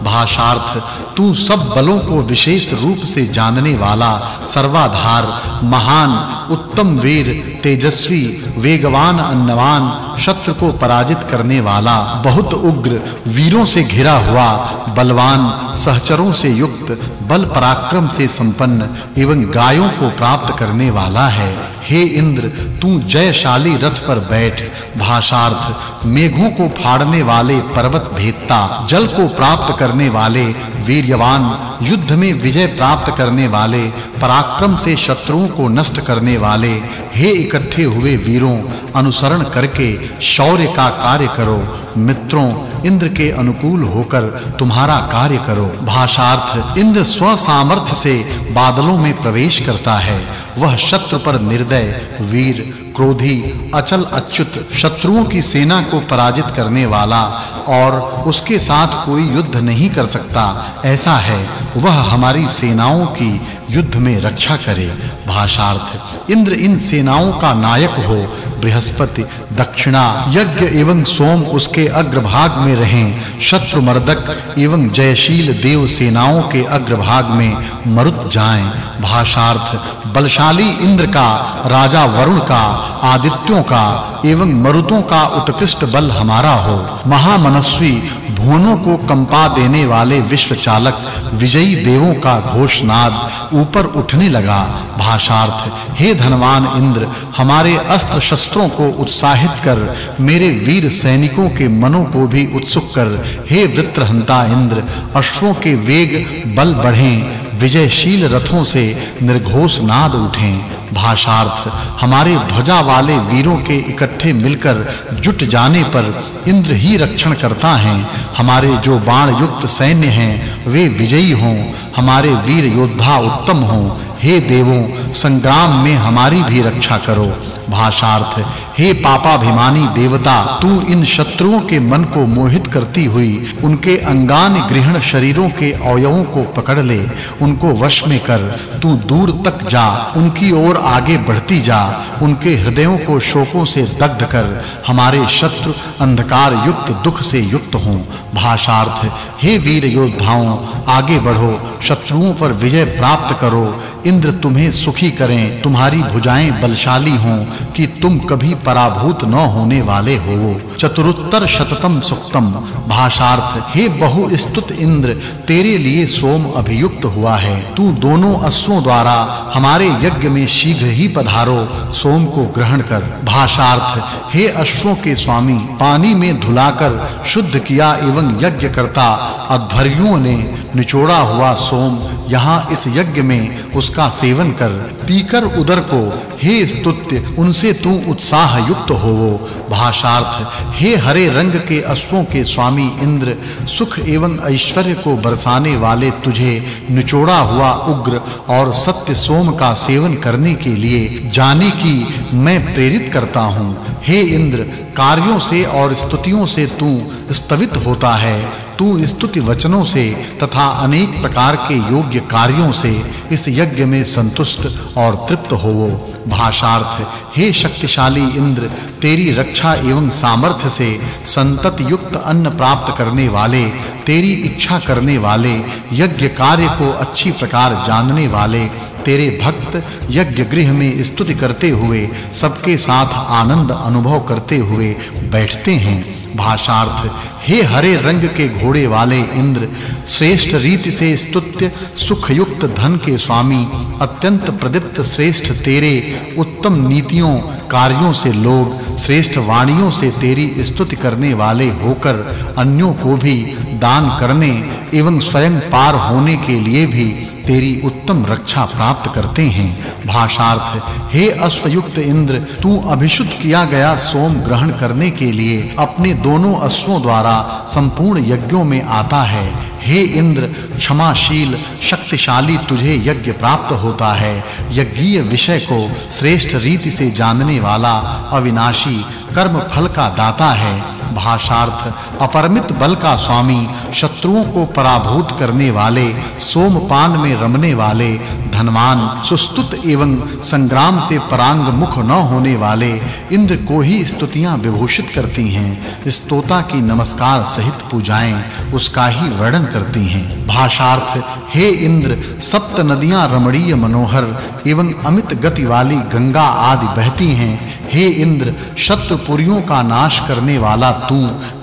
भाषार्थ तू सब बलों को विशेष रूप से जानने वाला, सर्वाधार, महान, उत्तम वीर, तेजस्वी, वेगवान, अन्नवान, शत्रु को पराजित करने वाला, बहुत उग्र, वीरों से घिरा हुआ, बलवान, सहचरों से युक्त, बल पराक्रम से संपन्न एवं गायों को प्राप्त करने वाला है। हे इंद्र, तू जयशाली रथ पर बैठ। भाषार्थ मेघों को फाड़ने वाले पर्वत भेदता, जल को प्राप्त करने वाले, वीर्यवान, युद्ध में विजय प्राप्त करने वाले, पराक्रम से शत्रुओं को नष्ट करने वाले, हे इकट्ठे हुए वीरों, अनुसरण करके शौर्य का कार्य करो। मित्रों, इंद्र के अनुकूल होकर तुम्हारा कार्य करो। भाषार्थ इंद्र स्व सामर्थ्य से बादलों में प्रवेश करता है। वह शत्रु पर निर्दय, वीर, क्रोधी, अचल अच्युत, शत्रुओं की सेना को पराजित करने वाला और उसके साथ कोई युद्ध नहीं कर सकता ऐसा है। वह हमारी सेनाओं की युद्ध में रक्षा करे। भाषार्थ इंद्र इन सेनाओं का नायक हो। बृहस्पति, दक्षिणा, यज्ञ एवं सोम उसके अग्रभाग में रहें। शत्रुमर्दक एवं जयशील देव सेनाओं के अग्रभाग में मरुत जाएं। भाषार्थ बलशाली इंद्र का, राजा वरुण का, आदित्यों का एवं मरुतों का उत्कृष्ट बल हमारा हो। महामनस्वी, भुवनों को कंपा देने वाले विश्व चालक, विजयी देवों का घोषनाद ऊपर उठने लगा। भाषार्थ हे धनवान इंद्र, हमारे अस्त्र शस्त्रों को उत्साहित कर, मेरे वीर सैनिकों के मनों को भी उत्सुक कर। हे वृत्रहंता इंद्र, अश्वों के वेग बल बढ़ें, विजयशील रथों से निर्घोष नाद उठें। भाषार्थ हमारे ध्वजा वाले वीरों के इकट्ठे मिलकर जुट जाने पर इंद्र ही रक्षण करता है। हमारे जो बाण युक्त सैन्य हैं वे विजयी हों, हमारे वीर योद्धा उत्तम हों। हे देवों, संग्राम में हमारी भी रक्षा करो। भाषार्थ हे पापाभिमानी देवता, तू इन शत्रुओं के मन को मोहित करती हुई उनके अंगान गृहण शरीरों के अवयवों को पकड़ ले, उनको वश में कर। तू दूर तक जा, उनकी ओर आगे बढ़ती जा, उनके हृदयों को शोकों से दग्ध कर। हमारे शत्रु अंधकार युक्त दुख से युक्त हों। भाषार्थ हे वीर योद्धाओं, आगे बढ़ो, शत्रुओं पर विजय प्राप्त करो। इंद्र तुम्हें सुखी करें, तुम्हारी भुजाएं बलशाली हों कि तुम कभी पराभूत न होने वाले हो। चतुरुत्तर शततम सुक्तम। भाषार्थ, हे बहुस्तुत इंद्र, तेरे लिए सोम अभियुक्त हुआ है। तू दोनों अश्वों द्वारा हमारे यज्ञ में शीघ्र ही पधारो, सोम को ग्रहण कर। भाषार्थ, हे अश्वों के स्वामी, पानी में धुलाकर शुद्ध किया एवं यज्ञ करता अध्वर्युओं ने निचोड़ा हुआ सोम यहाँ इस यज्ञ में उसका सेवन कर, पीकर उदर को हे स्तुत्य उनसे तू उत्साह युक्त होवो। भाषार्थ, हे हरे रंग के अश्वों के स्वामी इंद्र, सुख एवं ऐश्वर्य को बरसाने वाले तुझे निचोड़ा हुआ उग्र और सत्य सोम का सेवन करने के लिए जाने की मैं प्रेरित करता हूँ। हे इंद्र, कार्यों से और स्तुतियों से तू स्तवित होता है। तू स्तुति वचनों से तथा अनेक प्रकार के योग्य कार्यों से इस यज्ञ में संतुष्ट और तृप्त होवो। भाषार्थ, हे शक्तिशाली इंद्र, तेरी रक्षा एवं सामर्थ्य से संतत युक्त अन्न प्राप्त करने वाले, तेरी इच्छा करने वाले, यज्ञ कार्य को अच्छी प्रकार जानने वाले तेरे भक्त यज्ञ गृह में स्तुति करते हुए सबके साथ आनंद अनुभव करते हुए बैठते हैं। भाषार्थ, हे हरे रंग के घोड़े वाले इंद्र, श्रेष्ठ रीति से स्तुत्य सुखयुक्त धन के स्वामी, अत्यंत प्रदीप्त श्रेष्ठ तेरे उत्तम नीतियों कार्यों से लोग श्रेष्ठ वाणियों से तेरी स्तुति करने वाले होकर अन्यों को भी दान करने एवं स्वयं पार होने के लिए भी तेरी उत्तम रक्षा प्राप्त करते हैं। भाषार्थ, हे अश्वयुक्त इंद्र, तू अभिषुद्ध किया गया सोम ग्रहण करने के लिए अपने दोनों अश्वों द्वारा संपूर्ण यज्ञों में आता है। हे इंद्र, क्षमाशील शक्तिशाली तुझे यज्ञ प्राप्त होता है। यज्ञीय विषय को श्रेष्ठ रीति से जानने वाला अविनाशी कर्म फल का दाता है। भाषार्थ, अपरमित बल का स्वामी, शत्रुओं को पराभूत करने वाले, सोमपान में रमने वाले, धनवान, सुस्तुत एवं संग्राम से परांग मुख न होने वाले इंद्र को ही स्तुतियां विभूषित करती हैं। स्तोता की नमस्कार सहित पूजाएं उसका ही वर्णन करती हैं। भाषार्थ, हे इंद्र, सप्त नदियां रमणीय मनोहर एवं अमित गति वाली गंगा आदि बहती हैं। हे इंद्र, शत्रुपुरियों का नाश करने वाला तू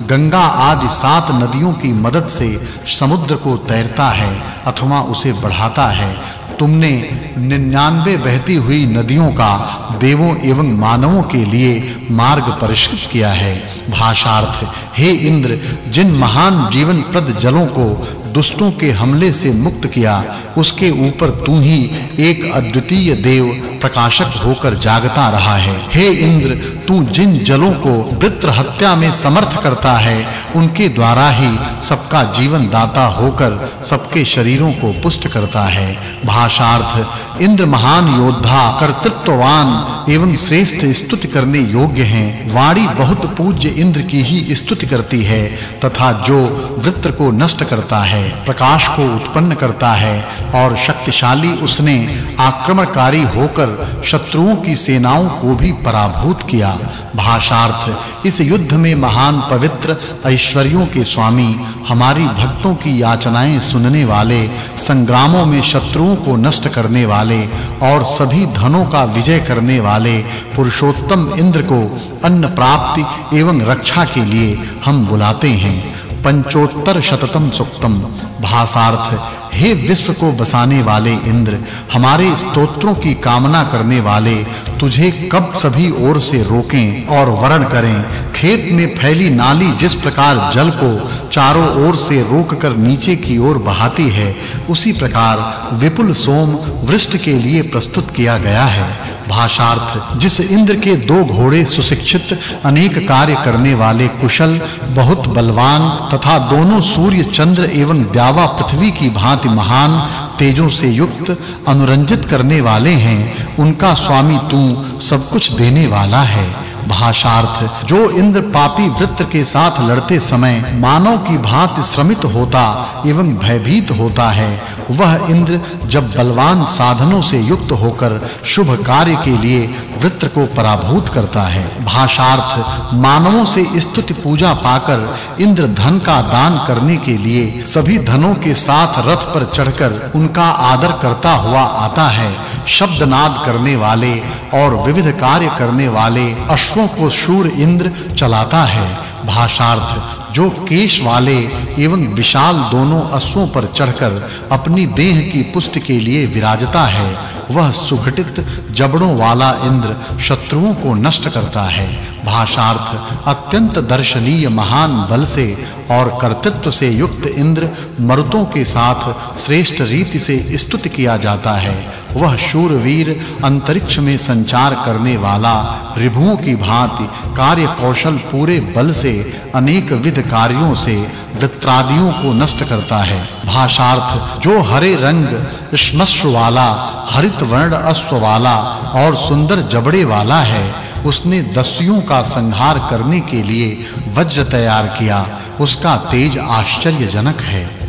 गंगा आदि 7 नदियों की मदद से समुद्र को तैरता है अथवा उसे बढ़ाता है। तुमने 99 बहती हुई नदियों का देवों एवं मानवों के लिए मार्ग परिष्कृत किया है। भाषार्थ, हे इंद्र, जिन महान जीवन प्रद जलों को दुष्टों के हमले से मुक्त किया, उसके ऊपर तू ही एक अद्वितीय देव प्रकाशक होकर जागता रहा है। हे इंद्र, तू जिन जलों को वृत्र हत्या में समर्थ करता है, उनके द्वारा ही सबका जीवन दाता होकर सबके शरीरों को पुष्ट करता है। भाषार्थ, इंद्र महान योद्धा, कर्तृत्ववान एवं श्रेष्ठ स्तुति करने योग्य हैं। वाणी बहुत पूज्य इंद्र की ही स्तुति करती है तथा जो वृत्र को नष्ट करता है, प्रकाश को उत्पन्न करता है और शक्तिशाली उसने आक्रमणकारी होकर शत्रुओं की सेनाओं को भी पराभूत किया। भाषार्थ, इस युद्ध में महान पवित्र ऐश्वर्यों के स्वामी, हमारी भक्तों की याचनाएं सुनने वाले, संग्रामों में शत्रुओं को नष्ट करने वाले और सभी धनों का विजय करने वाले पुरुषोत्तम इंद्र को अन्न प्राप्ति एवं रक्षा के लिए हम बुलाते हैं। पंचोत्तर शततम सुक्तम। भाषार्थ, हे विश्व को बसाने वाले इंद्र, हमारे स्तोत्रों की कामना करने वाले तुझे कब सभी ओर से रोकें और वरण करें। खेत में फैली नाली जिस प्रकार जल को चारों ओर से रोककर नीचे की ओर बहाती है, उसी प्रकार विपुल सोम वृष्टि के लिए प्रस्तुत किया गया है। भाषार्थ, जिस इंद्र के 2 घोड़े सुशिक्षित, अनेक कार्य करने वाले, कुशल, बहुत बलवान तथा दोनों सूर्य चंद्र एवं द्यावा पृथ्वी की भांति महान तेजों से युक्त अनुरंजित करने वाले हैं, उनका स्वामी तू सब कुछ देने वाला है। भाषार्थ, जो इंद्र पापी वृत्र के साथ लड़ते समय मानव की भांति श्रमित होता एवं भयभीत होता है, वह इंद्र जब बलवान साधनों से युक्त होकर शुभ कार्य के लिए वृत्र को पराभूत करता है। भाषार्थ मानवों से स्तुति पूजा पाकर इंद्र धन का दान करने के लिए सभी धनों के साथ रथ पर चढ़कर उनका आदर करता हुआ आता है। शब्दनाद करने वाले और विविध कार्य करने वाले अश्वों को शूर इंद्र चलाता है। भाषार्थ जो केश वाले एवं विशाल दोनों अश्वों पर चढ़कर अपनी देह की पुष्टि के लिए विराजता है, वह सुघटित जबड़ों वाला इंद्र शत्रुओं को नष्ट करता है। भाषार्थ अत्यंत दर्शनीय महान बल से और कर्तृत्व से युक्त इंद्र मरुतों के साथ श्रेष्ठ रीति से स्तुति किया जाता है। वह शूरवीर अंतरिक्ष में संचार करने वाला रिभुओं की भांति कार्य कौशल पूरे बल से अनेक विध कार्यों से वृत्रादियों को नष्ट करता है। भाषार्थ जो हरे रंग श्मश्रु वाला हरित वर्ण अश्व वाला और सुंदर जबड़े वाला है, उसने दस्युओं का संहार करने के लिए वज्र तैयार किया, उसका तेज आश्चर्यजनक है।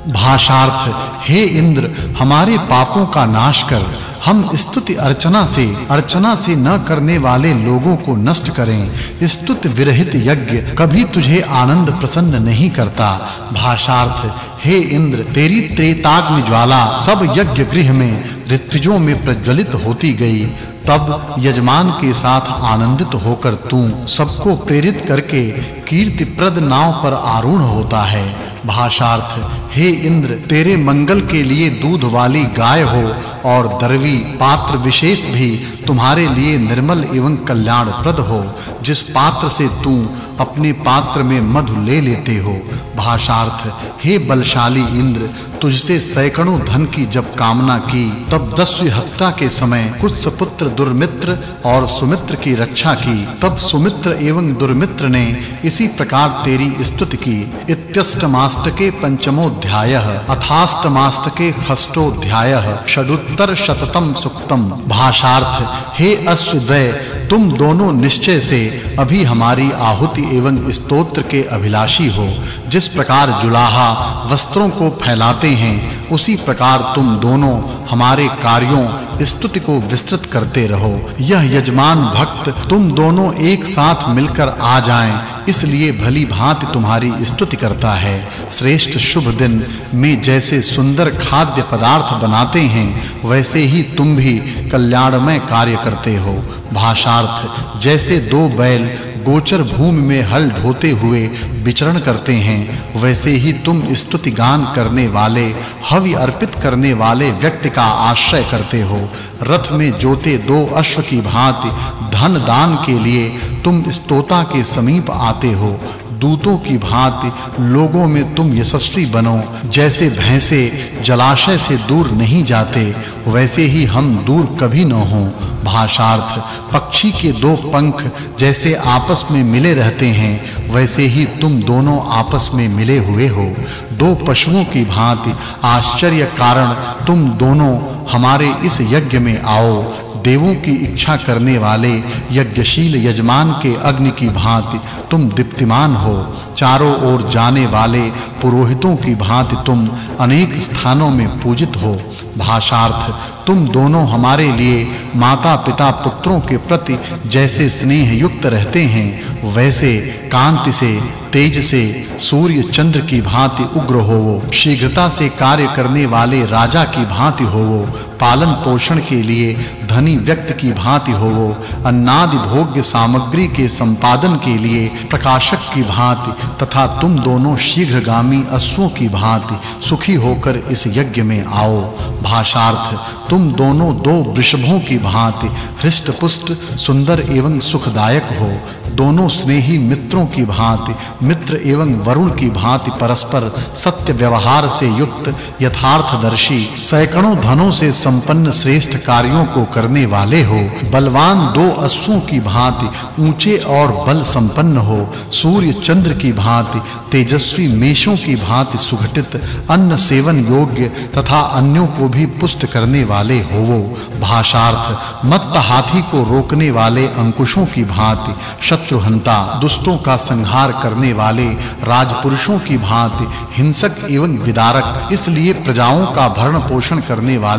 भाषार्थ हे इंद्र हमारे पापों का नाश कर हम स्तुति अर्चना से न करने वाले लोगों को नष्ट करें। स्तुति विरहित यज्ञ कभी तुझे आनंद प्रसन्न नहीं करता। भाषार्थ हे इंद्र तेरी त्रेताग्नि ज्वाला सब यज्ञ गृह में ऋतुजों में प्रज्वलित होती गई, तब यजमान के साथ आनंदित होकर तू सबको प्रेरित करके कीर्तिप्रद नाव पर आरूढ़ होता है। भाषार्थ हे इंद्र तेरे मंगल के लिए दूध वाली गाय हो और दरवी पात्र विशेष भी तुम्हारे लिए निर्मल एवं कल्याणप्रद हो, जिस पात्र से तू अपने पात्र में मधु ले लेते हो। भाषार्थ हे बलशाली इंद्र तुझसे सैकड़ों धन की जब कामना की, तब दस्यु हत्या के समय कुछ सपुत्र दुर्मित्र और सुमित्र की रक्षा की। तब सुमित्र एवं दुर्मित्र ने इसी प्रकार तेरी स्तुति की। इत्यष्टमाष्टके पंचमोऽध्यायः अथाष्टमाष्टके षष्ठोऽध्यायः षडुत्तर शततम सुक्तम। भाषार्थ हे अश्वद्वय तुम दोनों निश्चय से अभी हमारी आहुति एवं स्तोत्र के अभिलाषी हो। जिस प्रकार जुलाहा वस्त्रों को फैलाते हैं, उसी प्रकार तुम दोनों हमारे कार्यों स्तुति को विस्तृत करते रहो। यह यजमान भक्त तुम दोनों एक साथ मिलकर आ जाएं, इसलिए भली भांति तुम्हारी स्तुति करता है। श्रेष्ठ शुभ दिन में जैसे सुंदर खाद्य पदार्थ बनाते हैं, वैसे ही तुम भी कल्याणमय कार्य करते हो। भाषार्थ जैसे दो बैल गोचर भूमि में हल ढोते हुए विचरण करते हैं, वैसे ही तुम स्तुति गान करने वाले हवि अर्पित करने वाले व्यक्ति का आश्रय करते हो। रथ में जोते दो अश्व की भांति धन दान के लिए तुम स्तोता के समीप आते हो। दूतों की भांति लोगों में तुम यशस्वी बनो। जैसे भैंसे जलाशय से दूर नहीं जाते, वैसे ही हम दूर कभी न हों। भाषार्थ पक्षी के दो पंख जैसे आपस में मिले रहते हैं, वैसे ही तुम दोनों आपस में मिले हुए हो। दो पशुओं की भांति आश्चर्य कारण तुम दोनों हमारे इस यज्ञ में आओ। देवों की इच्छा करने वाले यज्ञशील यजमान के अग्नि की भांति तुम दीप्तिमान हो। चारों ओर जाने वाले पुरोहितों की भांति तुम अनेक स्थानों में पूजित हो। भाषार्थ तुम दोनों हमारे लिए माता-पिता पुत्रों के प्रति जैसे स्नेह युक्त रहते हैं, वैसे कांति से तेज से सूर्य चंद्र की भांति उग्र होवो। शीघ्रता से कार्य करने वाले राजा की भांति होवो। पालन पोषण के लिए धनी व्यक्ति की भांति होवो। अन्नादि भोग्य सामग्री के संपादन के लिए प्रकाशक की भांति तथा तुम दोनों शीघ्रगामी अश्वों की भांति सुखी होकर इस यज्ञ में आओ। भाषार्थ तुम दोनों दो वृषभों की भांति हृष्ट-पुष्ट सुंदर एवं सुखदायक हो। दोनों स्नेही मित्रों की भांति मित्र एवं वरुण की भांति परस्पर सत्य व्यवहार से युक्त यथार्थदर्शी सैकड़ों धनों से संपन्न श्रेष्ठ कार्यों को करने वाले हो। बलवान 2 अश्वों की भांति ऊंचे और बल संपन्न हो। सूर्य चंद्र की भांति तेजस्वी, मेषों की भांति सुघटित, अन्न सेवन योग्य तथा अन्यों को भी पुष्ट करने वाले होवो। भाषार्थ मत्त हाथी को रोकने वाले अंकुशों की भांति शत्रुहंता, दुष्टों का संहार करने वाले राजपुरुषों की भांति हिंसक एवं विदारक, इसलिए प्रजाओं का भरण पोषण करने वाले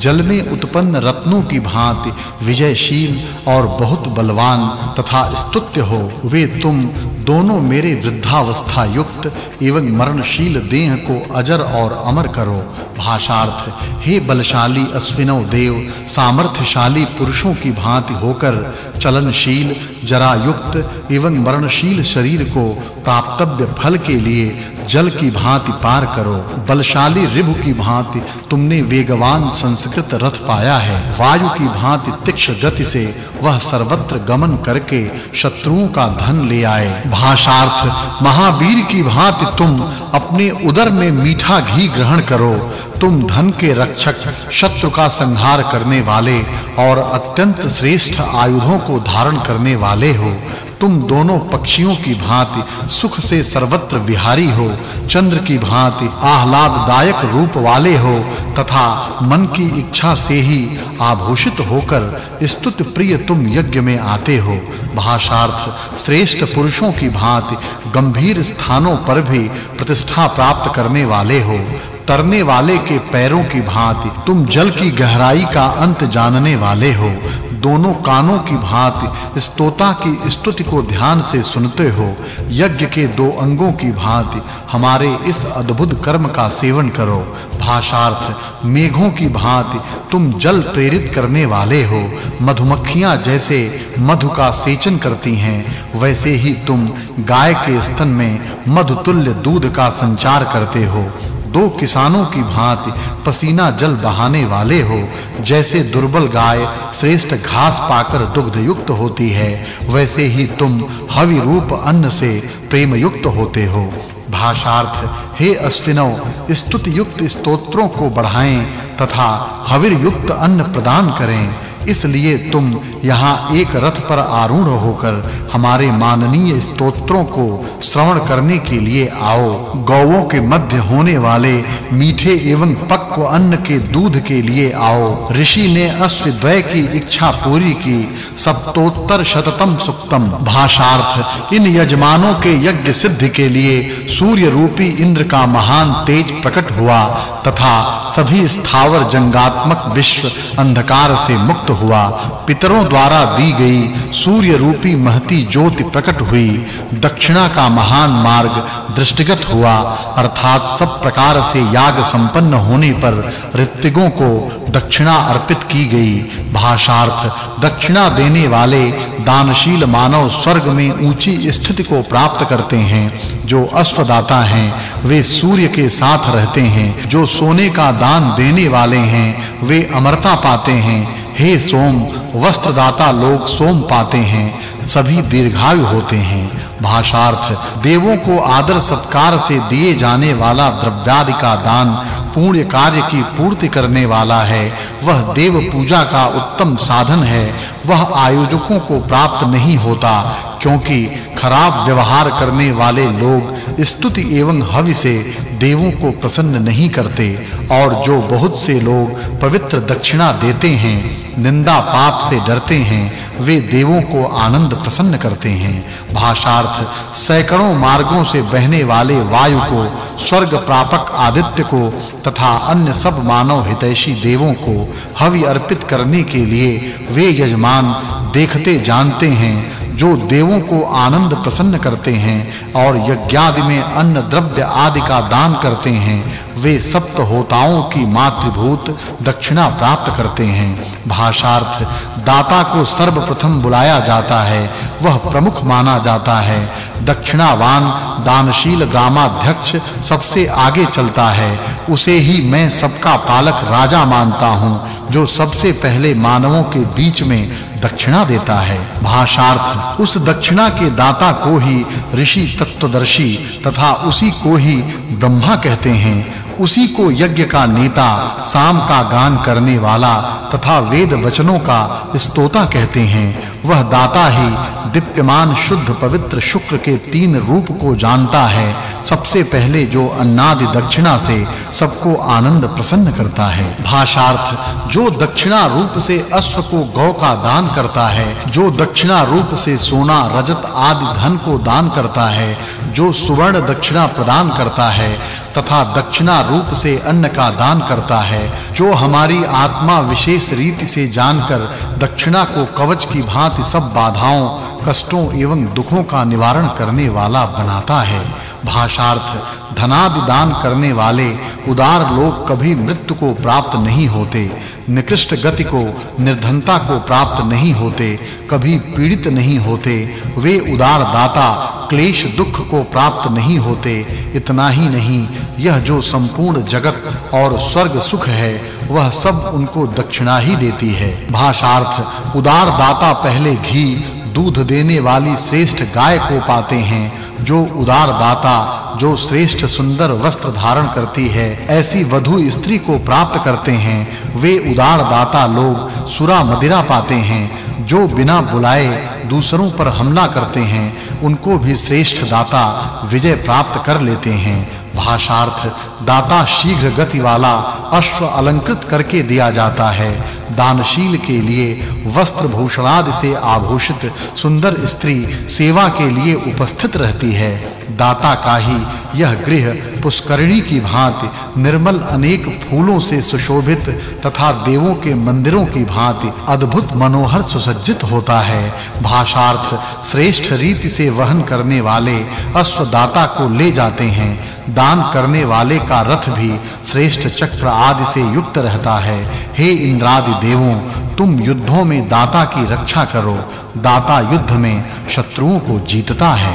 जल में उत्पन्न रत्नों की भांति विजयशील और बहुत बलवान तथा स्तुत्य हो। वे तुम दोनों मेरे वृद्धावस्था युक्त एवं मरणशील देह को अजर और अमर करो। भाषार्थ हे बलशाली अश्विनों देव, सामर्थ्यशाली पुरुषों की भांति होकर चलनशील, जरा युक्त एवं मरणशील शरीर को प्राप्तव्य फल के लिए जल की भांति पार करो। बलशाली रिभु की भांति तुमने वेगवान संस्कृत रथ पाया है। वायु की भांति तीक्ष्ण गति से वह सर्वत्र गमन करके शत्रुओं का धन ले आए। भाषार्थ महावीर की भांति तुम अपने उदर में मीठा घी ग्रहण करो। तुम धन के रक्षक, शत्रु का संहार करने वाले और अत्यंत श्रेष्ठ आयुधों को धारण करने वाले हो। तुम दोनों पक्षियों की भांति सुख से सर्वत्र विहारी हो। चंद्र की भांति आह्लाददायक रूप वाले हो तथा मन की इच्छा से ही आभूषित होकर स्तुति प्रिय तुम यज्ञ में आते हो। भाषार्थ श्रेष्ठ पुरुषों की भांति गंभीर स्थानों पर भी प्रतिष्ठा प्राप्त करने वाले हो। तरने वाले के पैरों की भांति तुम जल की गहराई का अंत जानने वाले हो। दोनों कानों की भांति स्तोता की स्तुति को ध्यान से सुनते हो। यज्ञ के 2 अंगों की भांति हमारे इस अद्भुत कर्म का सेवन करो। भाषार्थ मेघों की भांति तुम जल प्रेरित करने वाले हो। मधुमक्खियां जैसे मधु का सेचन करती हैं, वैसे ही तुम गाय के स्तन में मधुतुल्य दूध का संचार करते हो। 2 किसानों की भांति पसीना जल बहाने वाले हो। जैसे दुर्बल गाय श्रेष्ठ घास पाकर दुग्ध युक्त होती है, वैसे ही तुम हवि रूप अन्न से प्रेम युक्त होते हो। भाषार्थ हे अश्विनों, स्तुति युक्त स्तोत्रों को बढ़ाएं तथा हविर युक्त अन्न प्रदान करें। इसलिए तुम यहाँ एक रथ पर आरूढ़ होकर हमारे माननीय स्तोत्रों को श्रवण करने के लिए आओ। गौओं के मध्य होने वाले मीठे एवं पक्व अन्न के दूध के लिए आओ। ऋषि ने अश्वद्वय की इच्छा पूरी की। सप्तोत्तर शततम सुक्तम। भाषार्थ इन यजमानों के यज्ञ सिद्धि के लिए सूर्य रूपी इंद्र का महान तेज प्रकट हुआ तथा सभी स्थावर जंगात्मक विश्व अंधकार से मुक्त हुआ। पितरों द्वारा दी गई सूर्य रूपी महती ज्योति प्रकट हुई। दक्षिणा का महान मार्ग दृष्टिगत हुआ, अर्थात सब प्रकार से याग संपन्न होने पर ऋत्विकों को दक्षिणा अर्पित की गई। भाषार्थ दक्षिणा देने वाले दानशील मानव स्वर्ग में ऊंची स्थिति को प्राप्त करते हैं। जो अश्वदाता हैं वे सूर्य के साथ रहते हैं। जो सोने का दान देने वाले हैं वे अमरता पाते हैं। हे सोम, वस्त्रदाता लोग सोम पाते हैं, सभी दीर्घायु होते हैं। भाषार्थ देवों को आदर सत्कार से दिए जाने वाला द्रव्यादि का दान पुण्य कार्य की पूर्ति करने वाला है। वह देव पूजा का उत्तम साधन है। वह आयोजकों को प्राप्त नहीं होता, क्योंकि खराब व्यवहार करने वाले लोग स्तुति एवं हवि से देवों को प्रसन्न नहीं करते, और जो बहुत से लोग पवित्र दक्षिणा देते हैं, निंदा पाप से डरते हैं, वे देवों को आनंद प्रसन्न करते हैं। भाषार्थ सैकड़ों मार्गों से बहने वाले वायु को, स्वर्ग प्रापक आदित्य को तथा अन्य सब मानव हितैषी देवों को हवि अर्पित करने के लिए वे यजमान देखते जानते हैं। जो देवों को आनंद प्रसन्न करते हैं और यज्ञादि में अन्न द्रव्य आदि का दान करते हैं, वे सप्त होताओं की मातृभूत दक्षिणा प्राप्त करते हैं। भाषार्थ दाता को सर्वप्रथम बुलाया जाता है, वह प्रमुख माना जाता है। दक्षिणावान दानशील ग्रामाध्यक्ष सबसे आगे चलता है, उसे ही मैं सबका पालक राजा मानता हूँ, जो सबसे पहले मानवों के बीच में दक्षिणा देता है। भाषार्थ उस दक्षिणा के दाता को ही ऋषि तत्वदर्शी तथा उसी को ही ब्रह्मा कहते हैं। उसी को यज्ञ का नेता, साम का गान करने वाला तथा वेद वचनों का स्तोता कहते हैं। वह दाता ही दीप्यमान शुद्ध पवित्र शुक्र के 3 रूप को जानता है। सबसे पहले जो अन्नादि दक्षिणा से सबको आनंद प्रसन्न करता है। भाषार्थ, जो दक्षिणा रूप से अश्व को गौ का दान करता है, जो दक्षिणा रूप से सोना रजत आदि धन को दान करता है, जो सुवर्ण दक्षिणा प्रदान करता है तथा दक्षिणा रूप से अन्न का दान करता है, जो हमारी आत्मा विशेष रीति से जानकर दक्षिणा को कवच की भांति सब बाधाओं, कष्टों एवं दुखों का निवारण करने वाला बनाता है। भाषार्थ, धनादि दान करने वाले उदार लोग कभी मृत्यु को प्राप्त नहीं होते, निकृष्ट गति को, निर्धनता को प्राप्त नहीं होते, कभी पीड़ित नहीं होते। वे उदार दाता क्लेश दुख को प्राप्त नहीं होते। इतना ही नहीं, यह जो संपूर्ण जगत और स्वर्ग सुख है, वह सब उनको दक्षिणा ही देती है। भाषार्थ, उदार दाता पहले घी दूध देने वाली श्रेष्ठ गाय को पाते हैं। जो उदार दाता, जो श्रेष्ठ सुंदर वस्त्र धारण करती है, ऐसी वधु स्त्री को प्राप्त करते हैं। वे उदार दाता लोग सुरा मदिरा पाते हैं। जो बिना बुलाए दूसरों पर हमला करते हैं, उनको भी श्रेष्ठ दाता विजय प्राप्त कर लेते हैं। भाषार्थ, दाता शीघ्र गति वाला अश्व अलंकृत करके दिया जाता है। दानशील के लिए वस्त्र भूषण आदि से आभूषित सुंदर स्त्री सेवा के लिए उपस्थित रहती है। दाता का ही यह गृह पुष्करिणी की भांति निर्मल अनेक फूलों से सुशोभित तथा देवों के मंदिरों की भांति अद्भुत मनोहर सुसज्जित होता है। भाषार्थ, श्रेष्ठ रीति से वहन करने वाले अश्व दाता को ले जाते हैं। दान करने वाले का रथ भी श्रेष्ठ चक्र आदि से युक्त रहता है। हे इंद्रादि देवों, तुम युद्धों में दाता की रक्षा करो। दाता युद्ध में शत्रुओं को जीतता है।